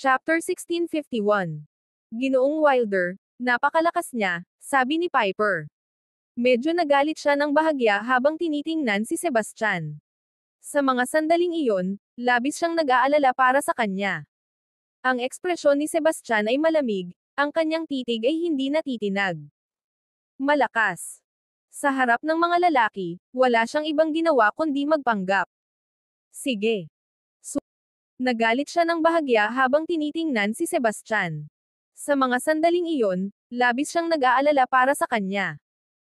Chapter 1651. Ginoong Wilder, napakalakas niya, sabi ni Piper. Medyo nagalit siya ng bahagya habang tinitingnan si Sebastian. Sa mga sandaling iyon, labis siyang nag-aalala para sa kanya. Ang ekspresyon ni Sebastian ay malamig, ang kanyang titig ay hindi natitinag. Malakas. Sa harap ng mga lalaki, wala siyang ibang ginawa kundi magpanggap. Sige. Nagalit siya ng bahagya habang tinitingnan si Sebastian. Sa mga sandaling iyon, labis siyang nag-aalala para sa kanya.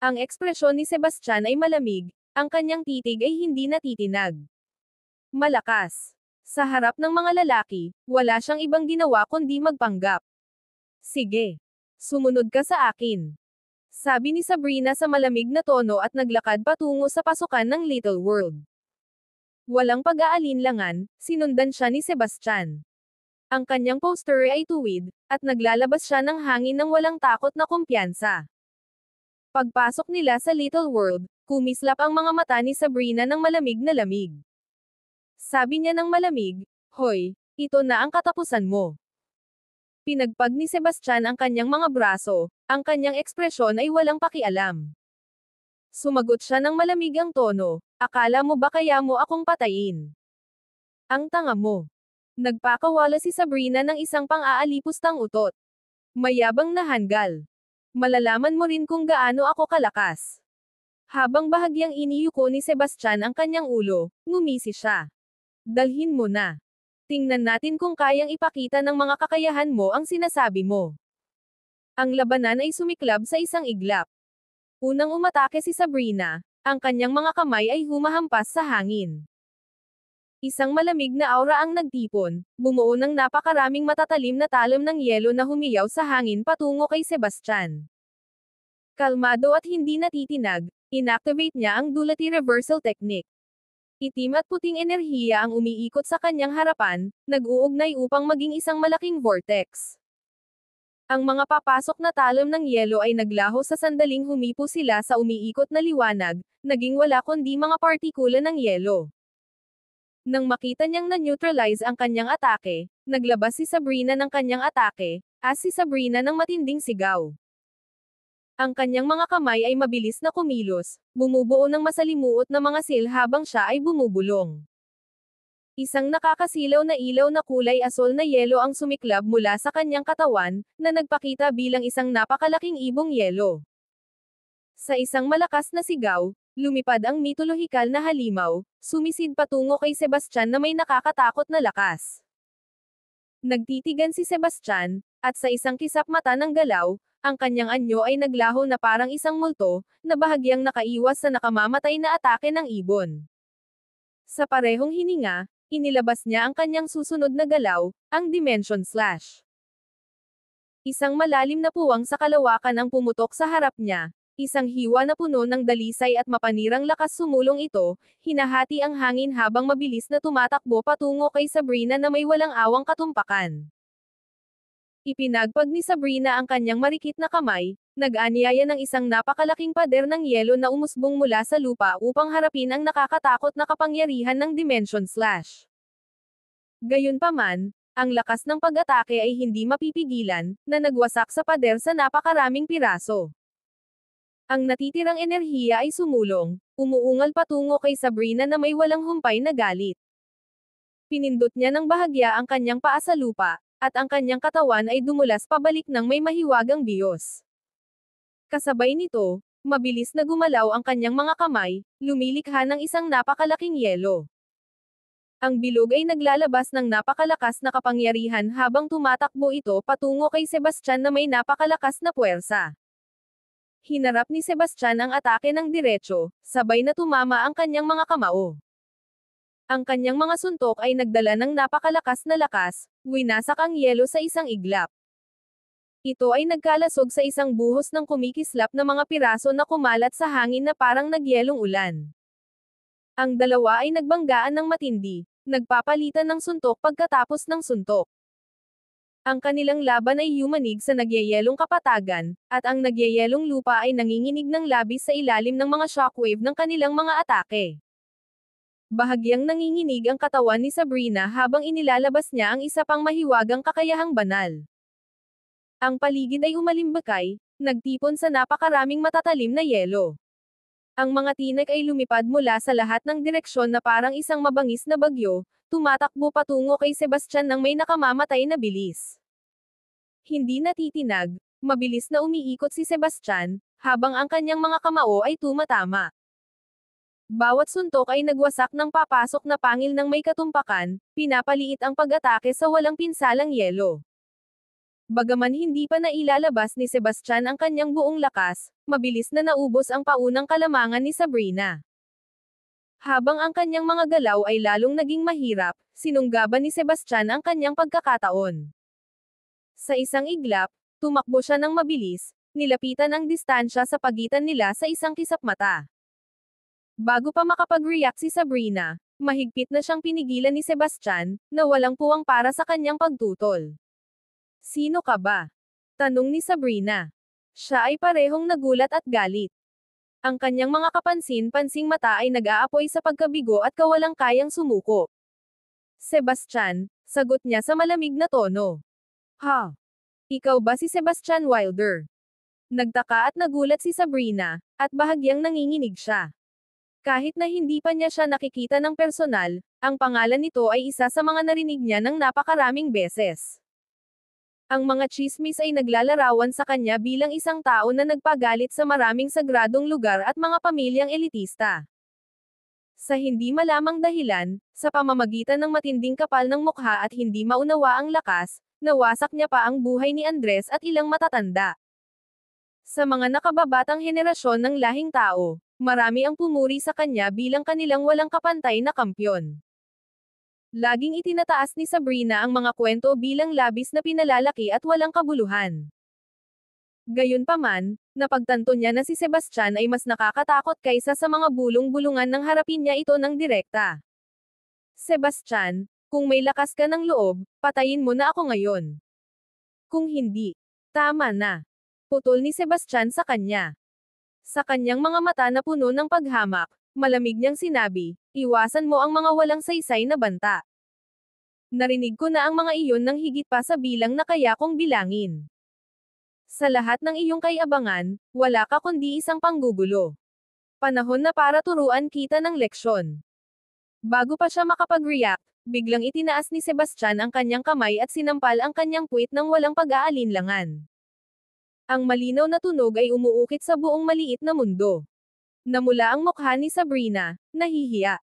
Ang ekspresyon ni Sebastian ay malamig, ang kanyang titig ay hindi natitinag. Malakas. Sa harap ng mga lalaki, wala siyang ibang ginawa kundi magpanggap. Sige. Sumunod ka sa akin. Sabi ni Sabrina sa malamig na tono at naglakad patungo sa pasukan ng Little World. Walang pag-aalinlangan, sinundan siya ni Sebastian. Ang kanyang poster ay tuwid, at naglalabas siya ng hangin ng walang takot na kumpiyansa. Pagpasok nila sa Little World, kumislap ang mga mata ni Sabrina ng malamig na lamig. Sabi niya ng malamig, "Hoy, ito na ang katapusan mo." Pinagpag ni Sebastian ang kanyang mga braso, ang kanyang ekspresyon ay walang pakialam. Sumagot siya ng malamig ang tono, "Akala mo ba kaya mo akong patayin? Ang tanga mo." Nagpakawala si Sabrina ng isang pang-aalipustang utot. Mayabang na hanggal. Malalaman mo rin kung gaano ako kalakas. Habang bahagyang iniyuko ni Sebastian ang kanyang ulo, ngumisi siya. Dalhin mo na. Tingnan natin kung kayang ipakita ng mga kakayahan mo ang sinasabi mo. Ang labanan ay sumiklab sa isang iglap. Unang umatake si Sabrina, ang kanyang mga kamay ay humahampas sa hangin. Isang malamig na aura ang nagtipon, bumuo ng napakaraming matatalim na talon ng yelo na humiyaw sa hangin patungo kay Sebastian. Kalmado at hindi natitinag, inactivate niya ang Duality Reversal Technique. Itim at puting enerhiya ang umiikot sa kanyang harapan, nag-uugnay upang maging isang malaking vortex. Ang mga papasok na talon ng yelo ay naglaho sa sandaling humipo sila sa umiikot na liwanag, naging wala kundi mga partikula ng yelo. Nang makita niyang na-neutralize ang kanyang atake, naglabas si Sabrina ng kanyang atake, si Sabrina ng matinding sigaw. Ang kanyang mga kamay ay mabilis na kumilos, bumubuo ng masalimuot na mga sil habang siya ay bumubulong. Isang nakakasilaw na ilaw na kulay asol na yelo ang sumiklab mula sa kanyang katawan, na nagpakita bilang isang napakalaking ibong yelo. Sa isang malakas na sigaw, lumipad ang mitolohikal na halimaw, sumisid patungo kay Sebastian na may nakakatakot na lakas. Nagtitigan si Sebastian, at sa isang kisap mata ng galaw, ang kanyang anyo ay naglaho na parang isang multo, na bahagyang nakaiwas sa nakamamatay na atake ng ibon. Sa parehong hininga, inilabas niya ang kanyang susunod na galaw, ang Dimension Slash. Isang malalim na puwang sa kalawakan ang pumutok sa harap niya. Isang hiwa na puno ng dalisay at mapanirang lakas sumulong ito, hinahati ang hangin habang mabilis na tumatakbo patungo kay Sabrina na may walang awang katumpakan. Ipinagpag ni Sabrina ang kanyang marikit na kamay, nag-anyaya ng isang napakalaking pader ng yelo na umusbong mula sa lupa upang harapin ang nakakatakot na kapangyarihan ng Dimension Slash. Gayunpaman, ang lakas ng pag-atake ay hindi mapipigilan, na nagwasak sa pader sa napakaraming piraso. Ang natitirang enerhiya ay sumulong, umuungal patungo kay Sabrina na may walang humpay na galit. Pinindot niya ng bahagya ang kanyang paa sa lupa, at ang kanyang katawan ay dumulas pabalik ng may mahiwagang biyos. Kasabay nito, mabilis na gumalaw ang kanyang mga kamay, lumilikha ng isang napakalaking yelo. Ang bilog ay naglalabas ng napakalakas na kapangyarihan habang tumatakbo ito patungo kay Sebastian na may napakalakas na puwersa. Hinarap ni Sebastian ang atake ng diretso, sabay na tumama ang kanyang mga kamao. Ang kanyang mga suntok ay nagdala ng napakalakas na lakas, winasak ang yelo sa isang iglap. Ito ay nagkalasog sa isang buhos ng kumikislap na mga piraso na kumalat sa hangin na parang nagyelong ulan. Ang dalawa ay nagbanggaan ng matindi, nagpapalitan ng suntok pagkatapos ng suntok. Ang kanilang laban ay yumanig sa nagyayelong kapatagan, at ang nagyayelong lupa ay nanginginig ng labis sa ilalim ng mga shockwave ng kanilang mga atake. Bahagyang nanginginig ang katawan ni Sabrina habang inilalabas niya ang isa pang mahiwagang kakayahang banal. Ang paligid ay umalimbakay, nagtipon sa napakaraming matatalim na yelo. Ang mga tinik ay lumipad mula sa lahat ng direksyon na parang isang mabangis na bagyo, tumatakbo patungo kay Sebastian ng may nakamamatay na bilis. Hindi natitinag, mabilis na umiikot si Sebastian, habang ang kanyang mga kamao ay tumatama. Bawat suntok ay nagwasak ng papasok na pangil ng may katumpakan, pinapaliit ang pag-atake sa walang pinsalang yelo. Bagaman hindi pa nailalabas ni Sebastian ang kanyang buong lakas, mabilis na naubos ang paunang kalamangan ni Sabrina. Habang ang kanyang mga galaw ay lalong naging mahirap, sinunggaban ni Sebastian ang kanyang pagkakataon. Sa isang iglap, tumakbo siya ng mabilis, nilapitan ang distansya sa pagitan nila sa isang kisap mata. Bago pa makapag-react si Sabrina, mahigpit na siyang pinigilan ni Sebastian, na walang puwang para sa kanyang pagtutol. Sino ka ba? Tanong ni Sabrina. Siya ay parehong nagulat at galit. Ang kanyang mga kapansin-pansing mata ay nag-aapoy sa pagkabigo at kawalang kayang sumuko. Sebastian, sagot niya sa malamig na tono. Ha? Ikaw ba si Sebastian Wilder? Nagtaka at nagulat si Sabrina, at bahagyang nanginginig siya. Kahit na hindi pa niya siya nakikita ng personal, ang pangalan nito ay isa sa mga narinig niya ng napakaraming beses. Ang mga tsismis ay naglalarawan sa kanya bilang isang tao na nagpagalit sa maraming sagradong lugar at mga pamilyang elitista. Sa hindi malamang dahilan, sa pamamagitan ng matinding kapal ng mukha at hindi maunawa ang lakas, nawasak niya pa ang buhay ni Andres at ilang matatanda. Sa mga nakababatang henerasyon ng lahing tao, marami ang pumuri sa kanya bilang kanilang walang kapantay na kampyon. Laging itinataas ni Sabrina ang mga kwento bilang labis na pinalalaki at walang kabuluhan. Gayunpaman, napagtanto niya na si Sebastian ay mas nakakatakot kaysa sa mga bulong-bulungan nang harapin niya ito ng direkta. Sebastian, kung may lakas ka ng loob, patayin mo na ako ngayon. Kung hindi, tama na. Putol ni Sebastian sa kanya. Sa kanyang mga mata na puno ng paghamak, malamig niyang sinabi, iwasan mo ang mga walang saysay na banta. Narinig ko na ang mga iyon ng higit pa sa bilang na kaya kong bilangin. Sa lahat ng iyong kayabangan, wala ka kundi isang panggugulo. Panahon na para turuan kita ng leksyon. Bago pa siya makapag-react, biglang itinaas ni Sebastian ang kanyang kamay at sinampal ang kanyang puwit ng walang pag-aalinlangan. Ang malinaw na tunog ay umuukit sa buong maliit na mundo. Namula ang mukha ni Sabrina, nahihiya.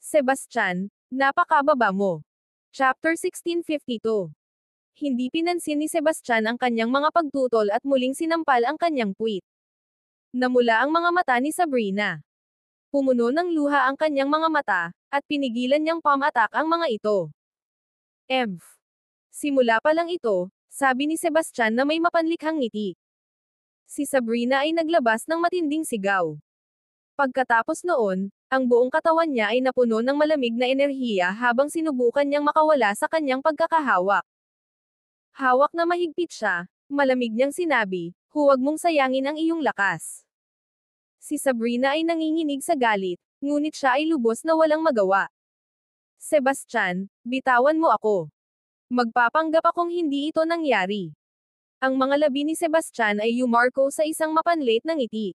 Sebastian, napakababa mo. Chapter 1652. Hindi pinansin ni Sebastian ang kanyang mga pagtutol at muling sinampal ang kanyang puwit. Namula ang mga mata ni Sabrina. Pumuno ng luha ang kanyang mga mata, at pinigilan niyang palm attack ang mga ito. Emph. Simula pa lang ito, sabi ni Sebastian na may mapanlikhang ngiti. Si Sabrina ay naglabas ng matinding sigaw. Pagkatapos noon, ang buong katawan niya ay napuno ng malamig na enerhiya habang sinubukan niyang makawala sa kanyang pagkakahawak. Hawak na mahigpit siya, malamig niyang sinabi, huwag mong sayangin ang iyong lakas. Si Sabrina ay nanginginig sa galit, ngunit siya ay lubos na walang magawa. Sebastian, bitawan mo ako. Magpapanggap akong hindi ito nangyari. Ang mga labi ni Sebastian ay yumarko sa isang mapanlit na ngiti.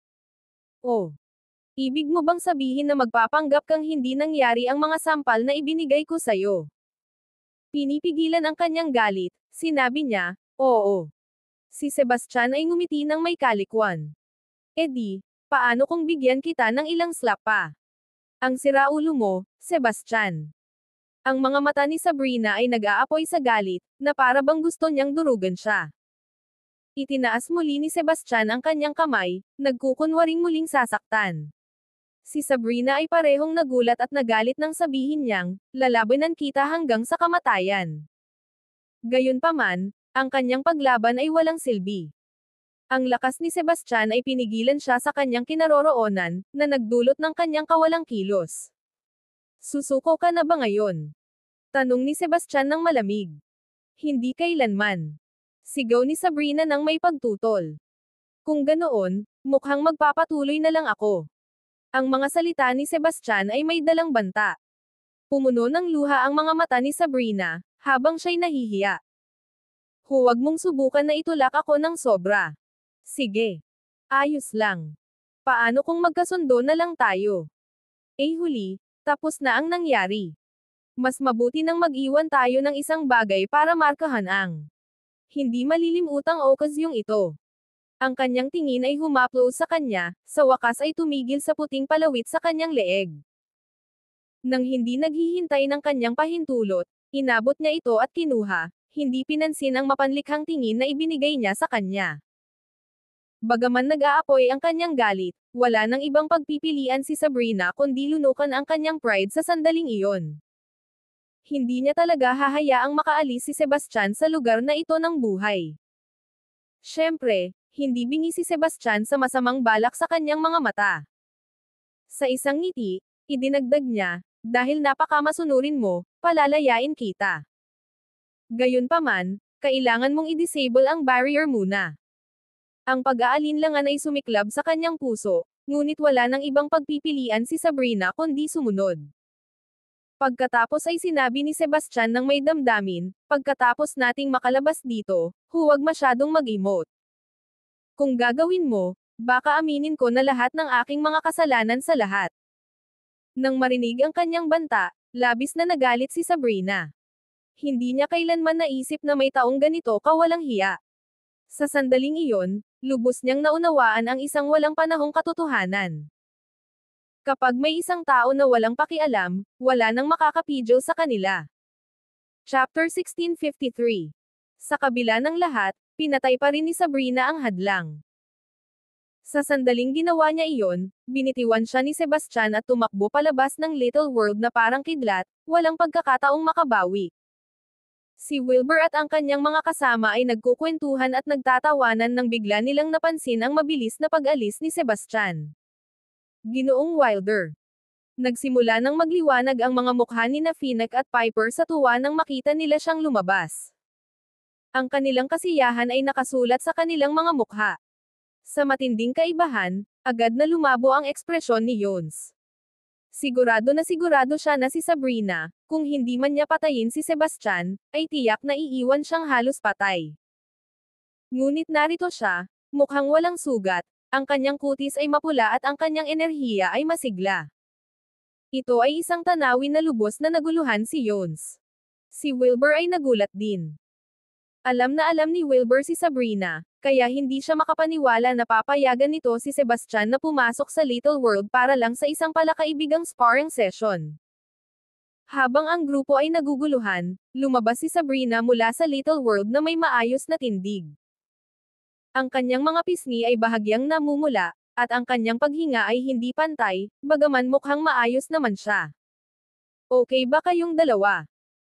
Oh. Ibig mo bang sabihin na magpapanggap kang hindi nangyari ang mga sampal na ibinigay ko sa'yo? Pinipigilan ang kanyang galit, sinabi niya, oo. Si Sebastian ay ngumiti ng may kalikwan. E di, paano kung bigyan kita ng ilang slap pa? Ang siraulo mo, Sebastian. Ang mga mata ni Sabrina ay nag-aapoy sa galit, na para bang gusto niyang durugan siya. Itinaas muli ni Sebastian ang kanyang kamay, nagkukunwaring muling sasaktan. Si Sabrina ay parehong nagulat at nagalit nang sabihin niyang, lalabanan kita hanggang sa kamatayan. Gayunpaman, ang kanyang paglaban ay walang silbi. Ang lakas ni Sebastian ay pinigilan siya sa kanyang kinaroroonan, na nagdulot ng kanyang kawalang kilos. Susuko ka na ba ngayon? Tanong ni Sebastian ng malamig. Hindi kailanman. Sigaw ni Sabrina ng may pagtutol. Kung ganoon, mukhang magpapatuloy na lang ako. Ang mga salita ni Sebastian ay may dalang banta. Pumuno ng luha ang mga mata ni Sabrina, habang siya'y nahihiya. Huwag mong subukan na itulak ako ng sobra. Sige. Ayos lang. Paano kung magkasundo na lang tayo? Huli, tapos na ang nangyari. Mas mabuti nang mag-iwan tayo ng isang bagay para markahan ang hindi malilimutang okasyong ito. Ang kanyang tingin ay humaplo sa kanya, sa wakas ay tumigil sa puting palawit sa kanyang leeg. Nang hindi naghihintay ng kanyang pahintulot, inabot niya ito at kinuha, hindi pinansin ang mapanlikhang tingin na ibinigay niya sa kanya. Bagaman nag-aapoy ang kanyang galit, wala nang ibang pagpipilian si Sabrina kundi lunukan ang kanyang pride sa sandaling iyon. Hindi niya talaga hahayaang makaalis si Sebastian sa lugar na ito ng buhay. Siyempre, hindi bingi si Sebastian sa masamang balak sa kanyang mga mata. Sa isang ngiti, idinagdag niya, dahil napakamasunurin mo, palalayain kita. Gayunpaman, kailangan mong i-disable ang barrier muna. Ang pag-aalinlangan ay sumiklab sa kanyang puso, ngunit wala nang ibang pagpipilian si Sabrina kundi sumunod. Pagkatapos ay sinabi ni Sebastian ng may damdamin, pagkatapos nating makalabas dito, huwag masyadong mag-emote. Kung gagawin mo, baka aminin ko na lahat ng aking mga kasalanan sa lahat. Nang marinig ang kanyang banta, labis na nagalit si Sabrina. Hindi niya kailanman naisip na may taong ganito kawalang hiya. Sa sandaling iyon, lubos niyang naunawaan ang isang walang panahong katotohanan. Kapag may isang tao na walang pakialam, wala nang makakapidyo sa kanila. Chapter 1653. Sa kabila ng lahat, pinatay pa rin ni Sabrina ang hadlang. Sa sandaling ginawa niya iyon, binitiwan siya ni Sebastian at tumakbo palabas ng Little World na parang kidlat, walang pagkakataong makabawi. Si Wilbur at ang kanyang mga kasama ay nagkukwentuhan at nagtatawanan nang bigla nilang napansin ang mabilis na pag-alis ni Sebastian. Ginoong Wilder. Nagsimula nang magliwanag ang mga mukha ni Finnick at Piper sa tuwa nang makita nila siyang lumabas. Ang kanilang kasiyahan ay nakasulat sa kanilang mga mukha. Sa matinding kaibahan, agad na lumabo ang ekspresyon ni Jones. Sigurado na sigurado siya na si Sabrina, kung hindi man niya patayin si Sebastian, ay tiyak na iiwan siyang halos patay. Ngunit narito siya, mukhang walang sugat, ang kanyang kutis ay mapula at ang kanyang enerhiya ay masigla. Ito ay isang tanawin na lubos na naguluhan si Jones. Si Wilbur ay nagulat din. Alam na alam ni Wilbur si Sabrina, kaya hindi siya makapaniwala na papayagan nito si Sebastian na pumasok sa Little World para lang sa isang palakaibigang sparring session. Habang ang grupo ay naguguluhan, lumabas si Sabrina mula sa Little World na may maayos na tindig. Ang kanyang mga pisngi ay bahagyang namumula, at ang kanyang paghinga ay hindi pantay, bagaman mukhang maayos naman siya. Okay ba kayong dalawa?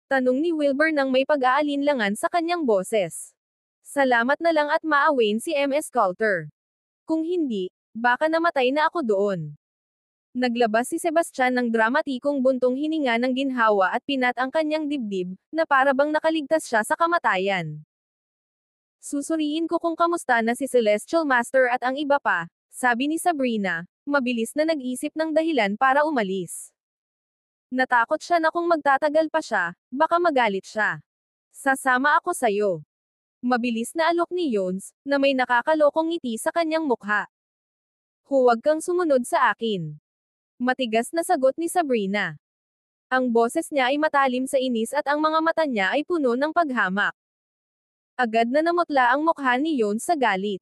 Tanong ni Wilbur nang may pag-aalinlangan sa kanyang boses. Salamat na lang at maawain si MS Coulter. Kung hindi, baka namatay na ako doon. Naglabas si Sebastian ng dramatikong buntong hininga ng ginhawa at pinat ang kanyang dibdib, na para bang nakaligtas siya sa kamatayan. Susuriin ko kung kamusta na si Celestial Master at ang iba pa, sabi ni Sabrina, mabilis na nag-isip ng dahilan para umalis. Natakot siya na kung magtatagal pa siya, baka magalit siya. Sasama ako sayo. Mabilis na alok ni Jones, na may nakakalokong ngiti sa kanyang mukha. Huwag kang sumunod sa akin. Matigas na sagot ni Sabrina. Ang boses niya ay matalim sa inis at ang mga mata niya ay puno ng paghamak. Agad na namutla ang mukha ni Jones sa galit.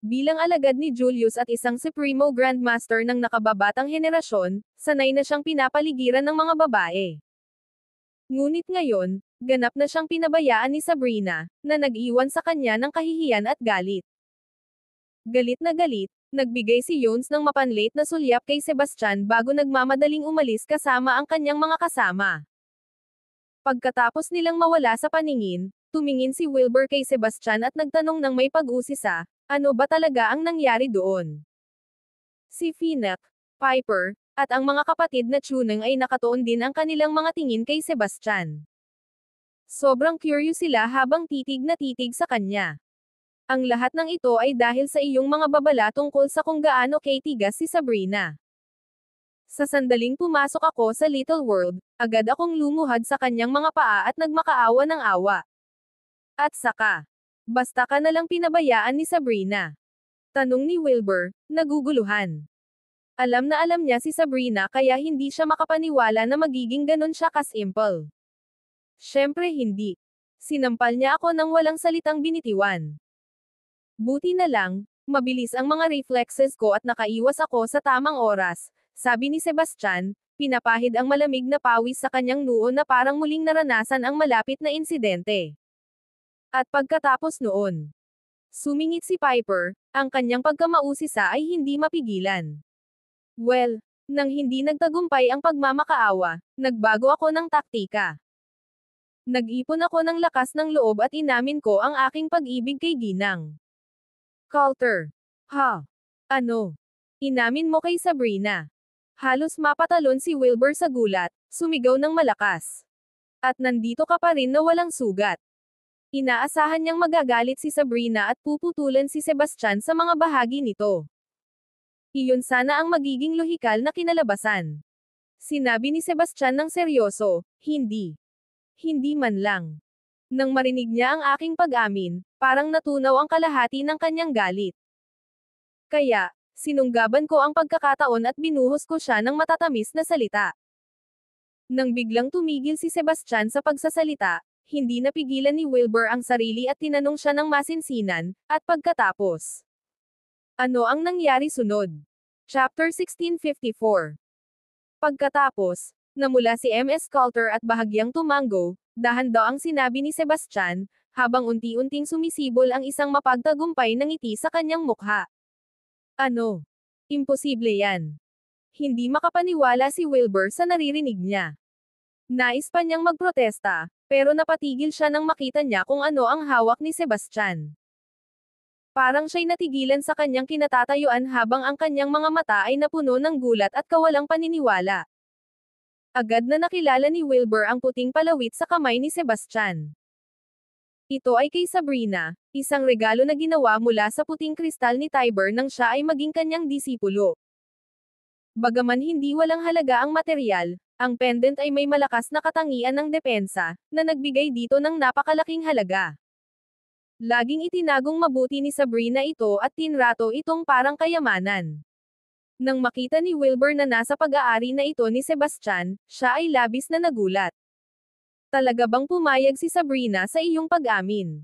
Bilang alagad ni Julius at isang Supremo Grandmaster ng nakababatang henerasyon, sanay na siyang pinapaligiran ng mga babae. Ngunit ngayon, ganap na siyang pinabayaan ni Sabrina, na nag-iwan sa kanya ng kahihiyan at galit. Galit na galit, nagbigay si Jones ng mapanlate na sulyap kay Sebastian bago nagmamadaling umalis kasama ang kanyang mga kasama. Pagkatapos nilang mawala sa paningin, tumingin si Wilbur kay Sebastian at nagtanong ng may pag-usisa, ano ba talaga ang nangyari doon? Si Finnick, Piper, at ang mga kapatid na Chuneng ay nakatuon din ang kanilang mga tingin kay Sebastian. Sobrang curious sila habang titig na titig sa kanya. Ang lahat ng ito ay dahil sa iyong mga babala tungkol sa kung gaano kay tigas si Sabrina. Sa sandaling pumasok ako sa Little World, agad akong lumuhad sa kanyang mga paa at nagmakaawa ng awa. At saka, basta ka nalang pinabayaan ni Sabrina. Tanong ni Wilbur, naguguluhan. Alam na alam niya si Sabrina kaya hindi siya makapaniwala na magiging ganun siya kasimple. Siyempre hindi. Sinampal niya ako ng walang salitang binitiwan. Buti na lang, mabilis ang mga reflexes ko at nakaiwas ako sa tamang oras, sabi ni Sebastian, pinapahid ang malamig na pawis sa kanyang noo na parang muling naranasan ang malapit na insidente. At pagkatapos noon, sumingit si Piper, ang kanyang pagkamausisa ay hindi mapigilan. Well, nang hindi nagtagumpay ang pagmamakaawa, nagbago ako ng taktika. Nag-ipon ako ng lakas ng loob at inamin ko ang aking pag-ibig kay Ginang. Coulter. Ha? Ano? Inamin mo kay Sabrina. Halos mapatalon si Wilbur sa gulat, sumigaw ng malakas. At nandito ka pa rin na walang sugat. Inaasahan niyang magagalit si Sabrina at puputulan si Sebastian sa mga bahagi nito. Iyon sana ang magiging lohikal na kinalabasan. Sinabi ni Sebastian ng seryoso, hindi. Hindi man lang. Nang marinig niya ang aking pag-amin, parang natunaw ang kalahati ng kanyang galit. Kaya, sinunggaban ko ang pagkakataon at binuhos ko siya ng matatamis na salita. Nang biglang tumigil si Sebastian sa pagsasalita, hindi napigilan ni Wilbur ang sarili at tinanong siya ng masinsinan, at pagkatapos. Ano ang nangyari sunod? Chapter 1654. Pagkatapos, namula si MS Coulter at bahagyang tumango, dahan-daw ang sinabi ni Sebastian, habang unti-unting sumisibol ang isang mapagtagumpay na ngiti sa kanyang mukha. Ano? Imposible yan. Hindi makapaniwala si Wilbur sa naririnig niya. Nais pa niyang magprotesta, pero napatigil siya nang makita niya kung ano ang hawak ni Sebastian. Parang siya'y natigilan sa kanyang kinatatayuan habang ang kanyang mga mata ay napuno ng gulat at kawalang paniniwala. Agad na nakilala ni Wilbur ang puting palawit sa kamay ni Sebastian. Ito ay kay Sabrina, isang regalo na ginawa mula sa puting kristal ni Tiber nang siya ay maging kanyang disipulo. Bagaman hindi walang halaga ang material, ang pendant ay may malakas na katangian ng depensa, na nagbigay dito ng napakalaking halaga. Laging itinagong mabuti ni Sabrina ito at tinrato itong parang kayamanan. Nang makita ni Wilbur na nasa pag-aari na ito ni Sebastian, siya ay labis na nagulat. Talaga bang pumayag si Sabrina sa iyong pag-amin?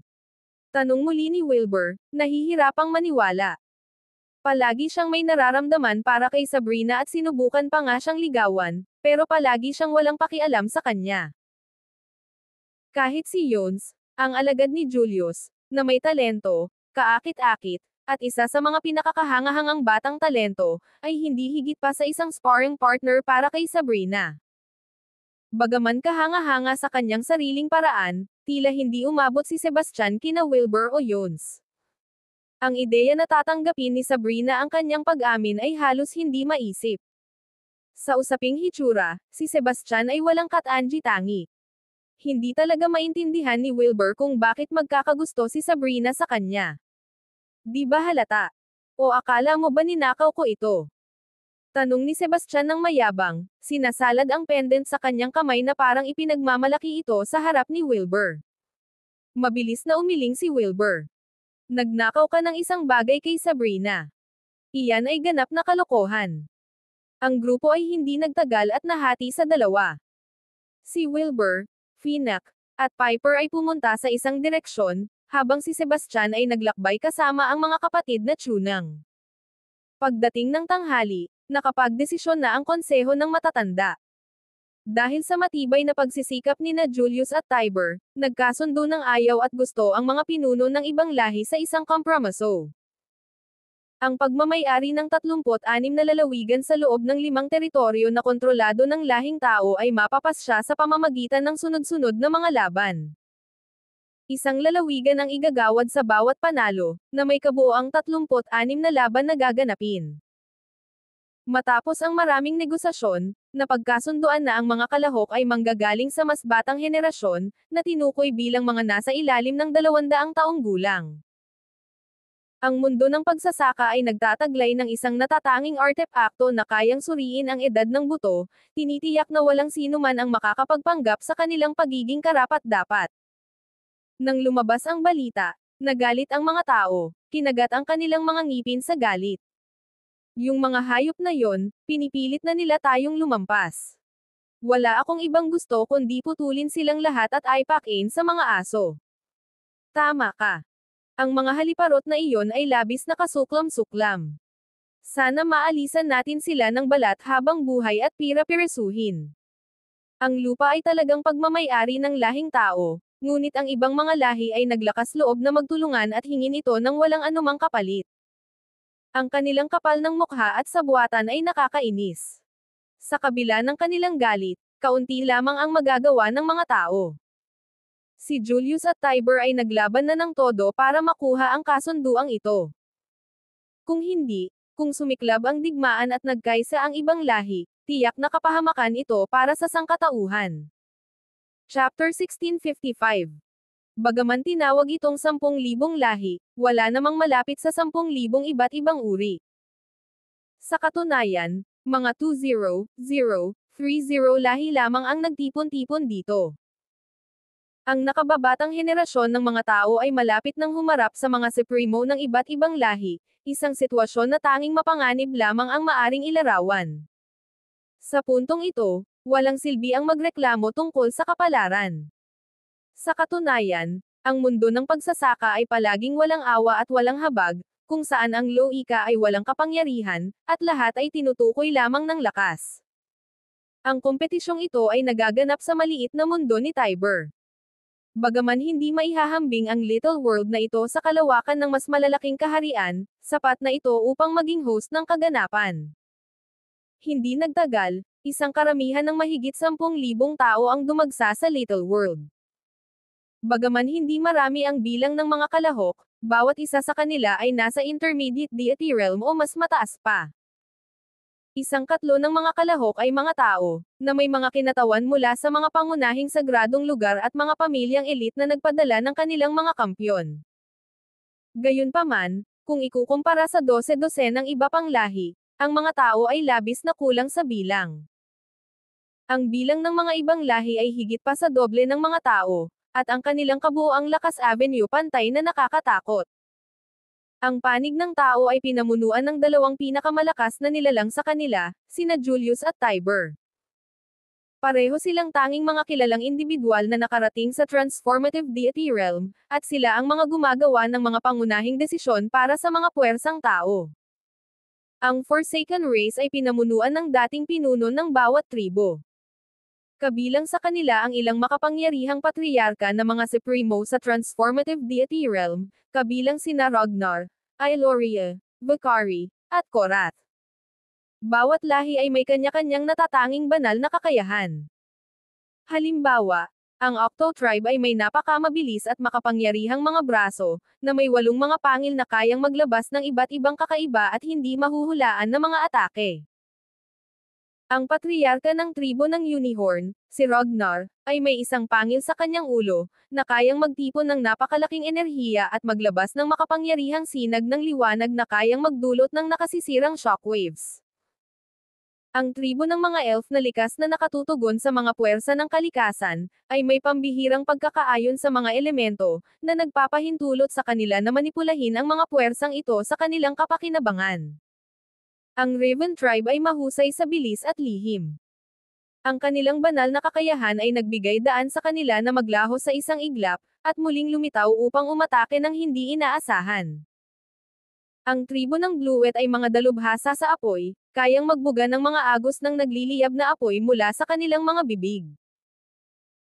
Tanong muli ni Wilbur, nahihirapang maniwala. Palagi siyang may nararamdaman para kay Sabrina at sinubukan pa nga siyang ligawan, pero palagi siyang walang pakialam sa kanya. Kahit si Jones, ang alagad ni Julius, na may talento, kaakit-akit, at isa sa mga pinakakahangahangang batang talento, ay hindi higit pa sa isang sparring partner para kay Sabrina. Bagaman kahanga-hanga sa kanyang sariling paraan, tila hindi umabot si Sebastian kina Wilbur o Jones. Ang ideya na tatanggapin ni Sabrina ang kanyang pag-amin ay halos hindi maisip. Sa usaping hitsura, si Sebastian ay walang katangi-tangi. Hindi talaga maintindihan ni Wilbur kung bakit magkakagusto si Sabrina sa kanya. Di ba halata? O akala mo ba ninakaw ko ito? Tanong ni Sebastian ng mayabang, sinasalad ang pendant sa kanyang kamay na parang ipinagmamalaki ito sa harap ni Wilbur. Mabilis na umiling si Wilbur. Nagnakaw ka ng isang bagay kay Sabrina. Iyan ay ganap na kalokohan. Ang grupo ay hindi nagtagal at nahati sa dalawa. Si Wilbur, Finak, at Piper ay pumunta sa isang direksyon, habang si Sebastian ay naglakbay kasama ang mga kapatid na Chunang. Pagdating ng tanghali, nakapagdesisyon na ang konseho ng matatanda. Dahil sa matibay na pagsisikap ni na Julius at Tiber, nagkasundo ng ayaw at gusto ang mga pinuno ng ibang lahi sa isang kompromiso. Ang pagmamay-ari ng 36 na lalawigan sa loob ng 5 teritoryo na kontrolado ng lahing tao ay mapapasya sa pamamagitan ng sunod-sunod na mga laban. Isang lalawigan ang igagawad sa bawat panalo, na may kabuoang 36 na laban na gaganapin. Matapos ang maraming negosasyon, napagkasunduan na ang mga kalahok ay manggagaling sa mas batang henerasyon, na tinukoy bilang mga nasa ilalim ng 200 taong gulang. Ang mundo ng pagsasaka ay nagtataglay ng isang natatanging artepakto na kayang suriin ang edad ng buto, tinitiyak na walang sino man ang makakapagpanggap sa kanilang pagiging karapat-dapat. Nang lumabas ang balita, nagalit ang mga tao, kinagat ang kanilang mga ngipin sa galit. Yung mga hayop na yon, pinipilit na nila tayong lumampas. Wala akong ibang gusto kundi putulin silang lahat at aipakin sa mga aso. Tama ka. Ang mga haliparot na iyon ay labis na kasuklam-suklam. Sana maalisan natin sila ng balat habang buhay at pira-pirasuhin. Ang lupa ay talagang pagmamay-ari ng lahing tao, ngunit ang ibang mga lahi ay naglakas loob na magtulungan at hingin ito ng walang anumang kapalit. Ang kanilang kapal ng mukha at sabuatan ay nakakainis. Sa kabila ng kanilang galit, kaunti lamang ang magagawa ng mga tao. Si Julius at Tiber ay naglaban na ng todo para makuha ang kasunduang ito. Kung hindi, kung sumiklab ang digmaan at nagkaisa ang ibang lahi, tiyak na kapahamakan ito para sa sangkatauhan. Chapter 1655. Bagaman tinawag itong 10,000 lahi, wala namang malapit sa 10,000 iba't ibang uri. Sa katunayan, mga 200, 30 lahi lamang ang nagtipon-tipon dito. Ang nakababatang henerasyon ng mga tao ay malapit nang humarap sa mga supremo ng iba't ibang lahi, isang sitwasyon na tanging mapanganib lamang ang maaring ilarawan. Sa puntong ito, walang silbi ang magreklamo tungkol sa kapalaran. Sa katunayan, ang mundo ng pagsasaka ay palaging walang awa at walang habag, kung saan ang loika ay walang kapangyarihan, at lahat ay tinutukoy lamang ng lakas. Ang kompetisyong ito ay nagaganap sa maliit na mundo ni Tiber. Bagaman hindi maihahambing ang little world na ito sa kalawakan ng mas malalaking kaharian, sapat na ito upang maging host ng kaganapan. Hindi nagtagal, isang karamihan ng mahigit 10,000 tao ang dumagsa sa little world. Bagaman hindi marami ang bilang ng mga kalahok, bawat isa sa kanila ay nasa intermediate deity realm o mas mataas pa. Isang katlo ng mga kalahok ay mga tao, na may mga kinatawan mula sa mga pangunahing sagradong lugar at mga pamilyang elite na nagpadala ng kanilang mga kampyon. Gayunpaman, kung ikukumpara sa 12 ng iba pang lahi, ang mga tao ay labis na kulang sa bilang. Ang bilang ng mga ibang lahi ay higit pa sa doble ng mga tao, at ang kanilang kabuoang lakas avenue pantay na nakakatakot. Ang panig ng tao ay pinamunuan ng dalawang pinakamalakas na nilalang sa kanila, sina Julius at Tiber. Pareho silang tanging mga kilalang individual na nakarating sa transformative deity realm, at sila ang mga gumagawa ng mga pangunahing desisyon para sa mga puwersang tao. Ang Forsaken Race ay pinamunuan ng dating pinuno ng bawat tribo. Kabilang sa kanila ang ilang makapangyarihang patriarka na mga supremo sa transformative deity realm, kabilang sina Ragnar, Ailoria, Bakari, at Korath. Bawat lahi ay may kanya-kanyang natatanging banal na kakayahan. Halimbawa, ang Octo tribe ay may napakamabilis at makapangyarihang mga braso, na may 8 mga pangil na kayang maglabas ng iba't ibang kakaiba at hindi mahuhulaan na mga atake. Ang patriarka ng tribo ng Unicorn, si Ragnar, ay may isang pangil sa kanyang ulo, na kayang magtipon ng napakalaking enerhiya at maglabas ng makapangyarihang sinag ng liwanag na kayang magdulot ng nakasisirang shockwaves. Ang tribo ng mga elf na likas na nakatutugon sa mga puwersa ng kalikasan, ay may pambihirang pagkakaayon sa mga elemento, na nagpapahintulot sa kanila na manipulahin ang mga puwersang ito sa kanilang kapakinabangan. Ang Raven tribe ay mahusay sa bilis at lihim. Ang kanilang banal na kakayahan ay nagbigay daan sa kanila na maglaho sa isang iglap, at muling lumitaw upang umatake ng hindi inaasahan. Ang tribo ng Bluet ay mga dalubhasa sa apoy, kayang magbuga ng mga agos ng nagliliyab na apoy mula sa kanilang mga bibig.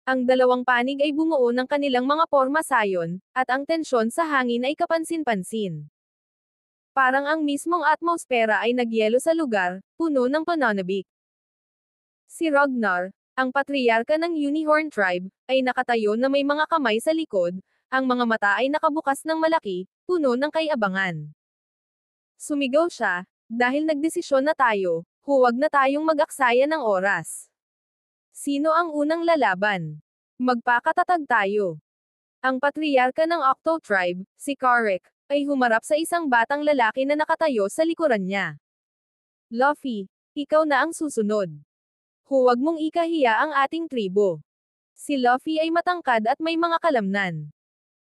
Ang dalawang panig ay bumuo ng kanilang mga porma sayon, at ang tensyon sa hangin ay kapansin-pansin. Parang ang mismong atmosfera ay nagyelo sa lugar, puno ng pananabik. Si Ragnar, ang patriarka ng Unicorn tribe, ay nakatayo na may mga kamay sa likod, ang mga mata ay nakabukas ng malaki, puno ng kayabangan. Sumigaw siya, dahil nagdesisyon na tayo, huwag na tayong mag-aksaya ng oras. Sino ang unang lalaban? Magpakatatag tayo. Ang patriarka ng Octo tribe, si Karek, ay humarap sa isang batang lalaki na nakatayo sa likuran niya. Luffy, ikaw na ang susunod. Huwag mong ikahiya ang ating tribo. Si Luffy ay matangkad at may mga kalamnan.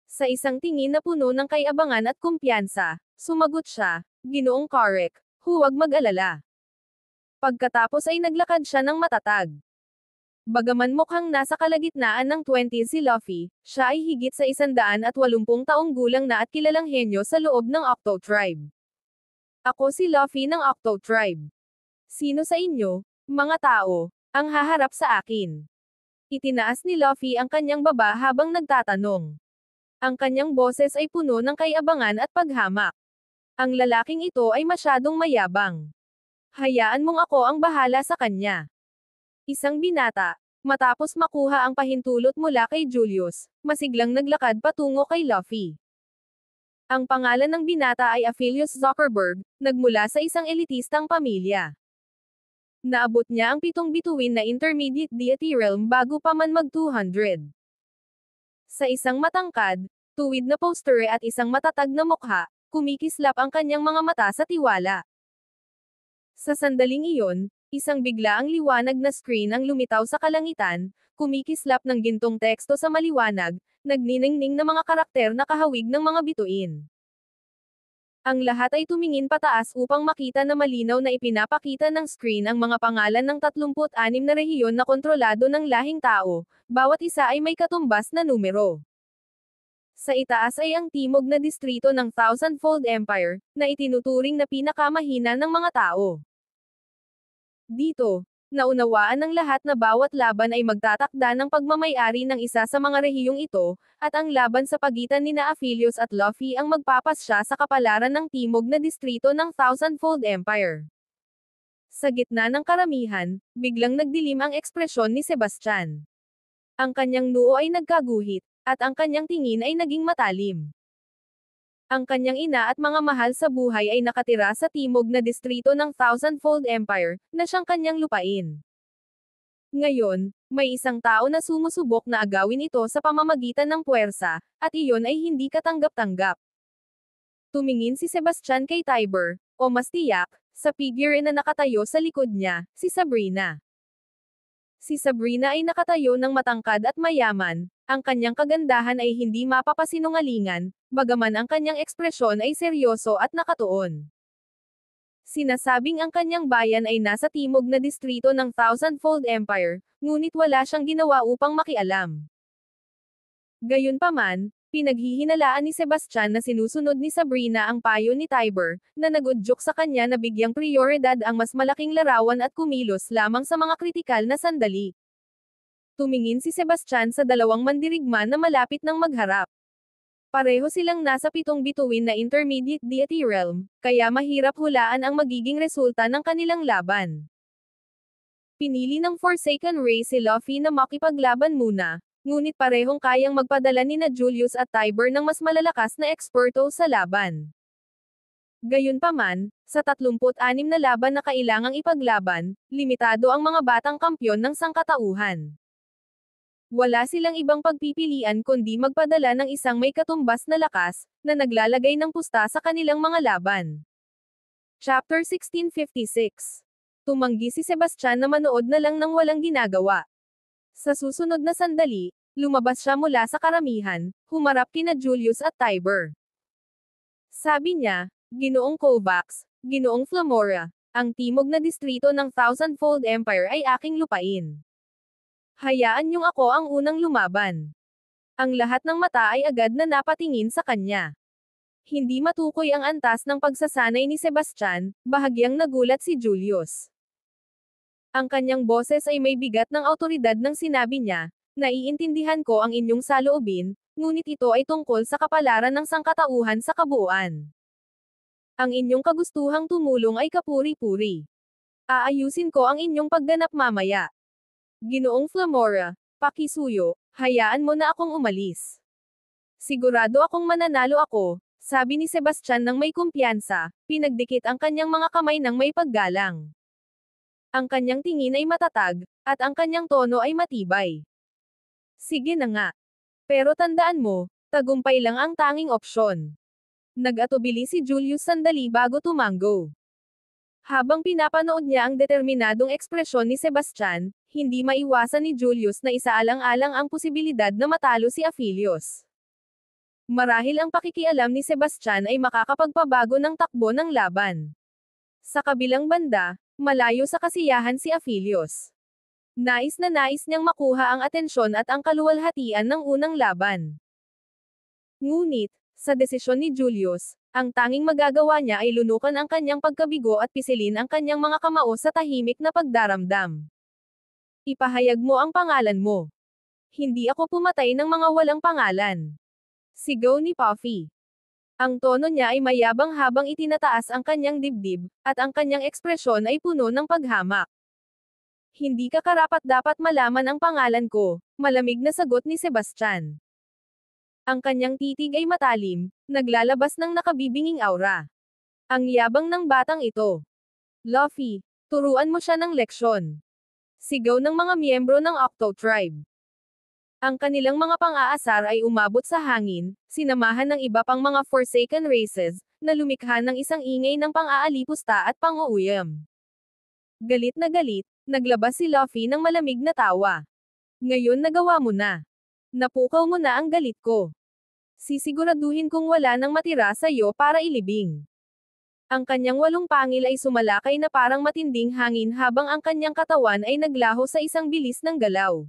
Sa isang tingin na puno ng kay-abangan at kumpiyansa, sumagot siya, Ginoong Karek, huwag mag-alala. Pagkatapos ay naglakad siya ng matatag. Bagaman mukhang nasa kalagitnaan ng 20s si Luffy, siya ay higit sa 180 taong gulang na at kilalang henyo sa loob ng Octo Tribe. Ako si Luffy ng Octo Tribe. Sino sa inyo, mga tao, ang haharap sa akin? Itinaas ni Luffy ang kanyang baba habang nagtatanong. Ang kanyang boses ay puno ng kay-abangan at paghamak. Ang lalaking ito ay masyadong mayabang. Hayaan mong ako ang bahala sa kanya. Isang binata, matapos makuha ang pahintulot mula kay Julius, masiglang naglakad patungo kay Luffy. Ang pangalan ng binata ay Aphelios Zuckerberg, nagmula sa isang elitistang pamilya. Naabot niya ang 7 bituin na intermediate deity realm bago pa man mag-200. Sa isang matangkad, tuwid na posture at isang matatag na mukha, kumikislap ang kanyang mga mata sa tiwala. Sa sandaling iyon, isang biglaang liwanag na screen ang lumitaw sa kalangitan, kumikislap ng gintong teksto sa maliwanag, nagniningning na mga karakter na kahawig ng mga bituin. Ang lahat ay tumingin pataas upang makita na malinaw na ipinapakita ng screen ang mga pangalan ng 36 na rehiyon na kontrolado ng lahing tao, bawat isa ay may katumbas na numero. Sa itaas ay ang timog na distrito ng Thousandfold Empire, na itinuturing na pinakamahina ng mga tao. Dito, naunawaan ng lahat na bawat laban ay magtatakda ng pagmamay-ari ng isa sa mga rehiyong ito, at ang laban sa pagitan nina Aphelios at Luffy ang magpapasya sa kapalaran ng timog na distrito ng Thousandfold Empire. Sa gitna ng karamihan, biglang nagdilim ang ekspresyon ni Sebastian. Ang kanyang noo ay nagkaguhit, at ang kanyang tingin ay naging matalim. Ang kanyang ina at mga mahal sa buhay ay nakatira sa timog na distrito ng Thousandfold Empire, na siyang kanyang lupain. Ngayon, may isang tao na sumusubok na agawin ito sa pamamagitan ng puwersa, at iyon ay hindi katanggap-tanggap. Tumingin si Sebastian kay Tiber, o mas tiyak, sa figure na nakatayo sa likod niya, si Sabrina. Si Sabrina ay nakatayo ng matangkad at mayaman, ang kanyang kagandahan ay hindi mapapasinungalingan, bagaman ang kanyang ekspresyon ay seryoso at nakatuon. Sinasabing ang kanyang bayan ay nasa timog na distrito ng Thousandfold Empire, ngunit wala siyang ginawa upang makialam. Gayunpaman, pinaghihinalaan ni Sebastian na sinusunod ni Sabrina ang payo ni Tiber, na nag-udyok sa kanya na bigyang prioridad ang mas malaking larawan at kumilos lamang sa mga kritikal na sandali. Tumingin si Sebastian sa dalawang mandirigma na malapit ng magharap. Pareho silang nasa 7 bituin na intermediate deity realm, kaya mahirap hulaan ang magiging resulta ng kanilang laban. Pinili ng Forsaken Race si Luffy na makipaglaban muna, ngunit parehong kayang magpadala nina Julius at Tiber ng mas malalakas na eksperto sa laban. Gayunpaman, sa 36 na laban na kailangang ipaglaban, limitado ang mga batang kampyon ng sangkatauhan. Wala silang ibang pagpipilian kundi magpadala ng isang may katumbas na lakas, na naglalagay ng pusta sa kanilang mga laban. Chapter 1656. Tumanggi si Sebastian na manood na lang ng walang ginagawa. Sa susunod na sandali, lumabas siya mula sa karamihan, humarap kina Julius at Tiber. Sabi niya, Ginoong Kovacs, Ginoong Flamora, ang timog na distrito ng Thousandfold Empire ay aking lupain. Hayaan niyong ako ang unang lumaban. Ang lahat ng mata ay agad na napatingin sa kanya. Hindi matukoy ang antas ng pagsasanay ni Sebastian, bahagyang nagulat si Julius. Ang kanyang boses ay may bigat ng awtoridad nang sinabi niya, naiintindihan ko ang inyong saloobin, ngunit ito ay tungkol sa kapalaran ng sangkatauhan sa kabuuan. Ang inyong kagustuhang tumulong ay kapuri-puri. Aayusin ko ang inyong pagganap mamaya. Ginoong Flamora, pakisuyo, hayaan mo na akong umalis. Sigurado akong mananalo ako, sabi ni Sebastian ng may kumpiyansa, pinagdikit ang kanyang mga kamay ng may paggalang. Ang kanyang tingin ay matatag, at ang kanyang tono ay matibay. Sige na nga. Pero tandaan mo, tagumpay lang ang tanging opsyon. Nag-atubili si Julius sandali bago tumango. Habang pinapanood niya ang determinadong ekspresyon ni Sebastian, hindi maiwasan ni Julius na isaalang-alang ang posibilidad na matalo si Aphelios. Marahil ang pakikialam ni Sebastian ay makakapagpabago ng takbo ng laban. Sa kabilang banda, malayo sa kasiyahan si Aphelios. Nais niyang makuha ang atensyon at ang kaluwalhatian ng unang laban. Ngunit, sa desisyon ni Julius, ang tanging magagawa niya ay lunukan ang kanyang pagkabigo at pisilin ang kanyang mga kamao sa tahimik na pagdaramdam. Ipahayag mo ang pangalan mo. Hindi ako pumatay ng mga walang pangalan. Sigaw ni Puffy. Ang tono niya ay mayabang habang itinataas ang kanyang dibdib, at ang kanyang ekspresyon ay puno ng paghamak. Hindi ka karapat-dapat malaman ang pangalan ko, malamig na sagot ni Sebastian. Ang kanyang titig ay matalim, naglalabas ng nakabibinging aura. Ang yabang ng batang ito. Luffy, turuan mo siya ng leksyon. Sigaw ng mga miyembro ng Octo Tribe. Ang kanilang mga pang-aasar ay umabot sa hangin, sinamahan ng iba pang mga Forsaken Races, na lumikha ng isang ingay ng pang-aalipusta at pang-uuyam. Galit na galit, naglabas si Luffy ng malamig na tawa. Ngayon nagawa mo na. Napukaw mo na ang galit ko. Sisiguraduhin kong wala nang matira sa iyo para ilibing. Ang kanyang walong pangil ay sumalakay na parang matinding hangin habang ang kanyang katawan ay naglaho sa isang bilis ng galaw.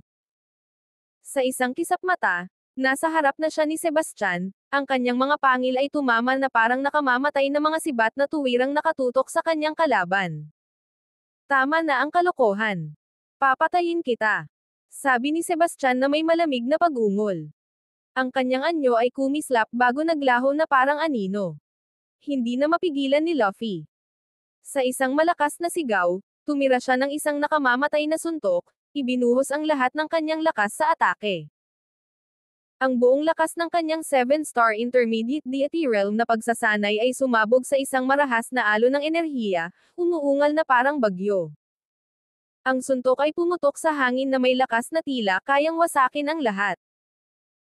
Sa isang kisap mata, nasa harap na siya ni Sebastian, ang kanyang mga pangil ay tumama na parang nakamamatay na mga sibat na tuwirang nakatutok sa kanyang kalaban. Tama na ang kalokohan. Papatayin kita. Sabi ni Sebastian na may malamig na pag-ungol. Ang kanyang anyo ay kumislap bago naglaho na parang anino. Hindi na mapigilan ni Luffy. Sa isang malakas na sigaw, tumira siya ng isang nakamamatay na suntok, ibinuhos ang lahat ng kanyang lakas sa atake. Ang buong lakas ng kanyang 7-star Intermediate Deity Realm na pagsasanay ay sumabog sa isang marahas na alon ng enerhiya, umuungal na parang bagyo. Ang suntok ay pumutok sa hangin na may lakas na tila kayang wasakin ang lahat.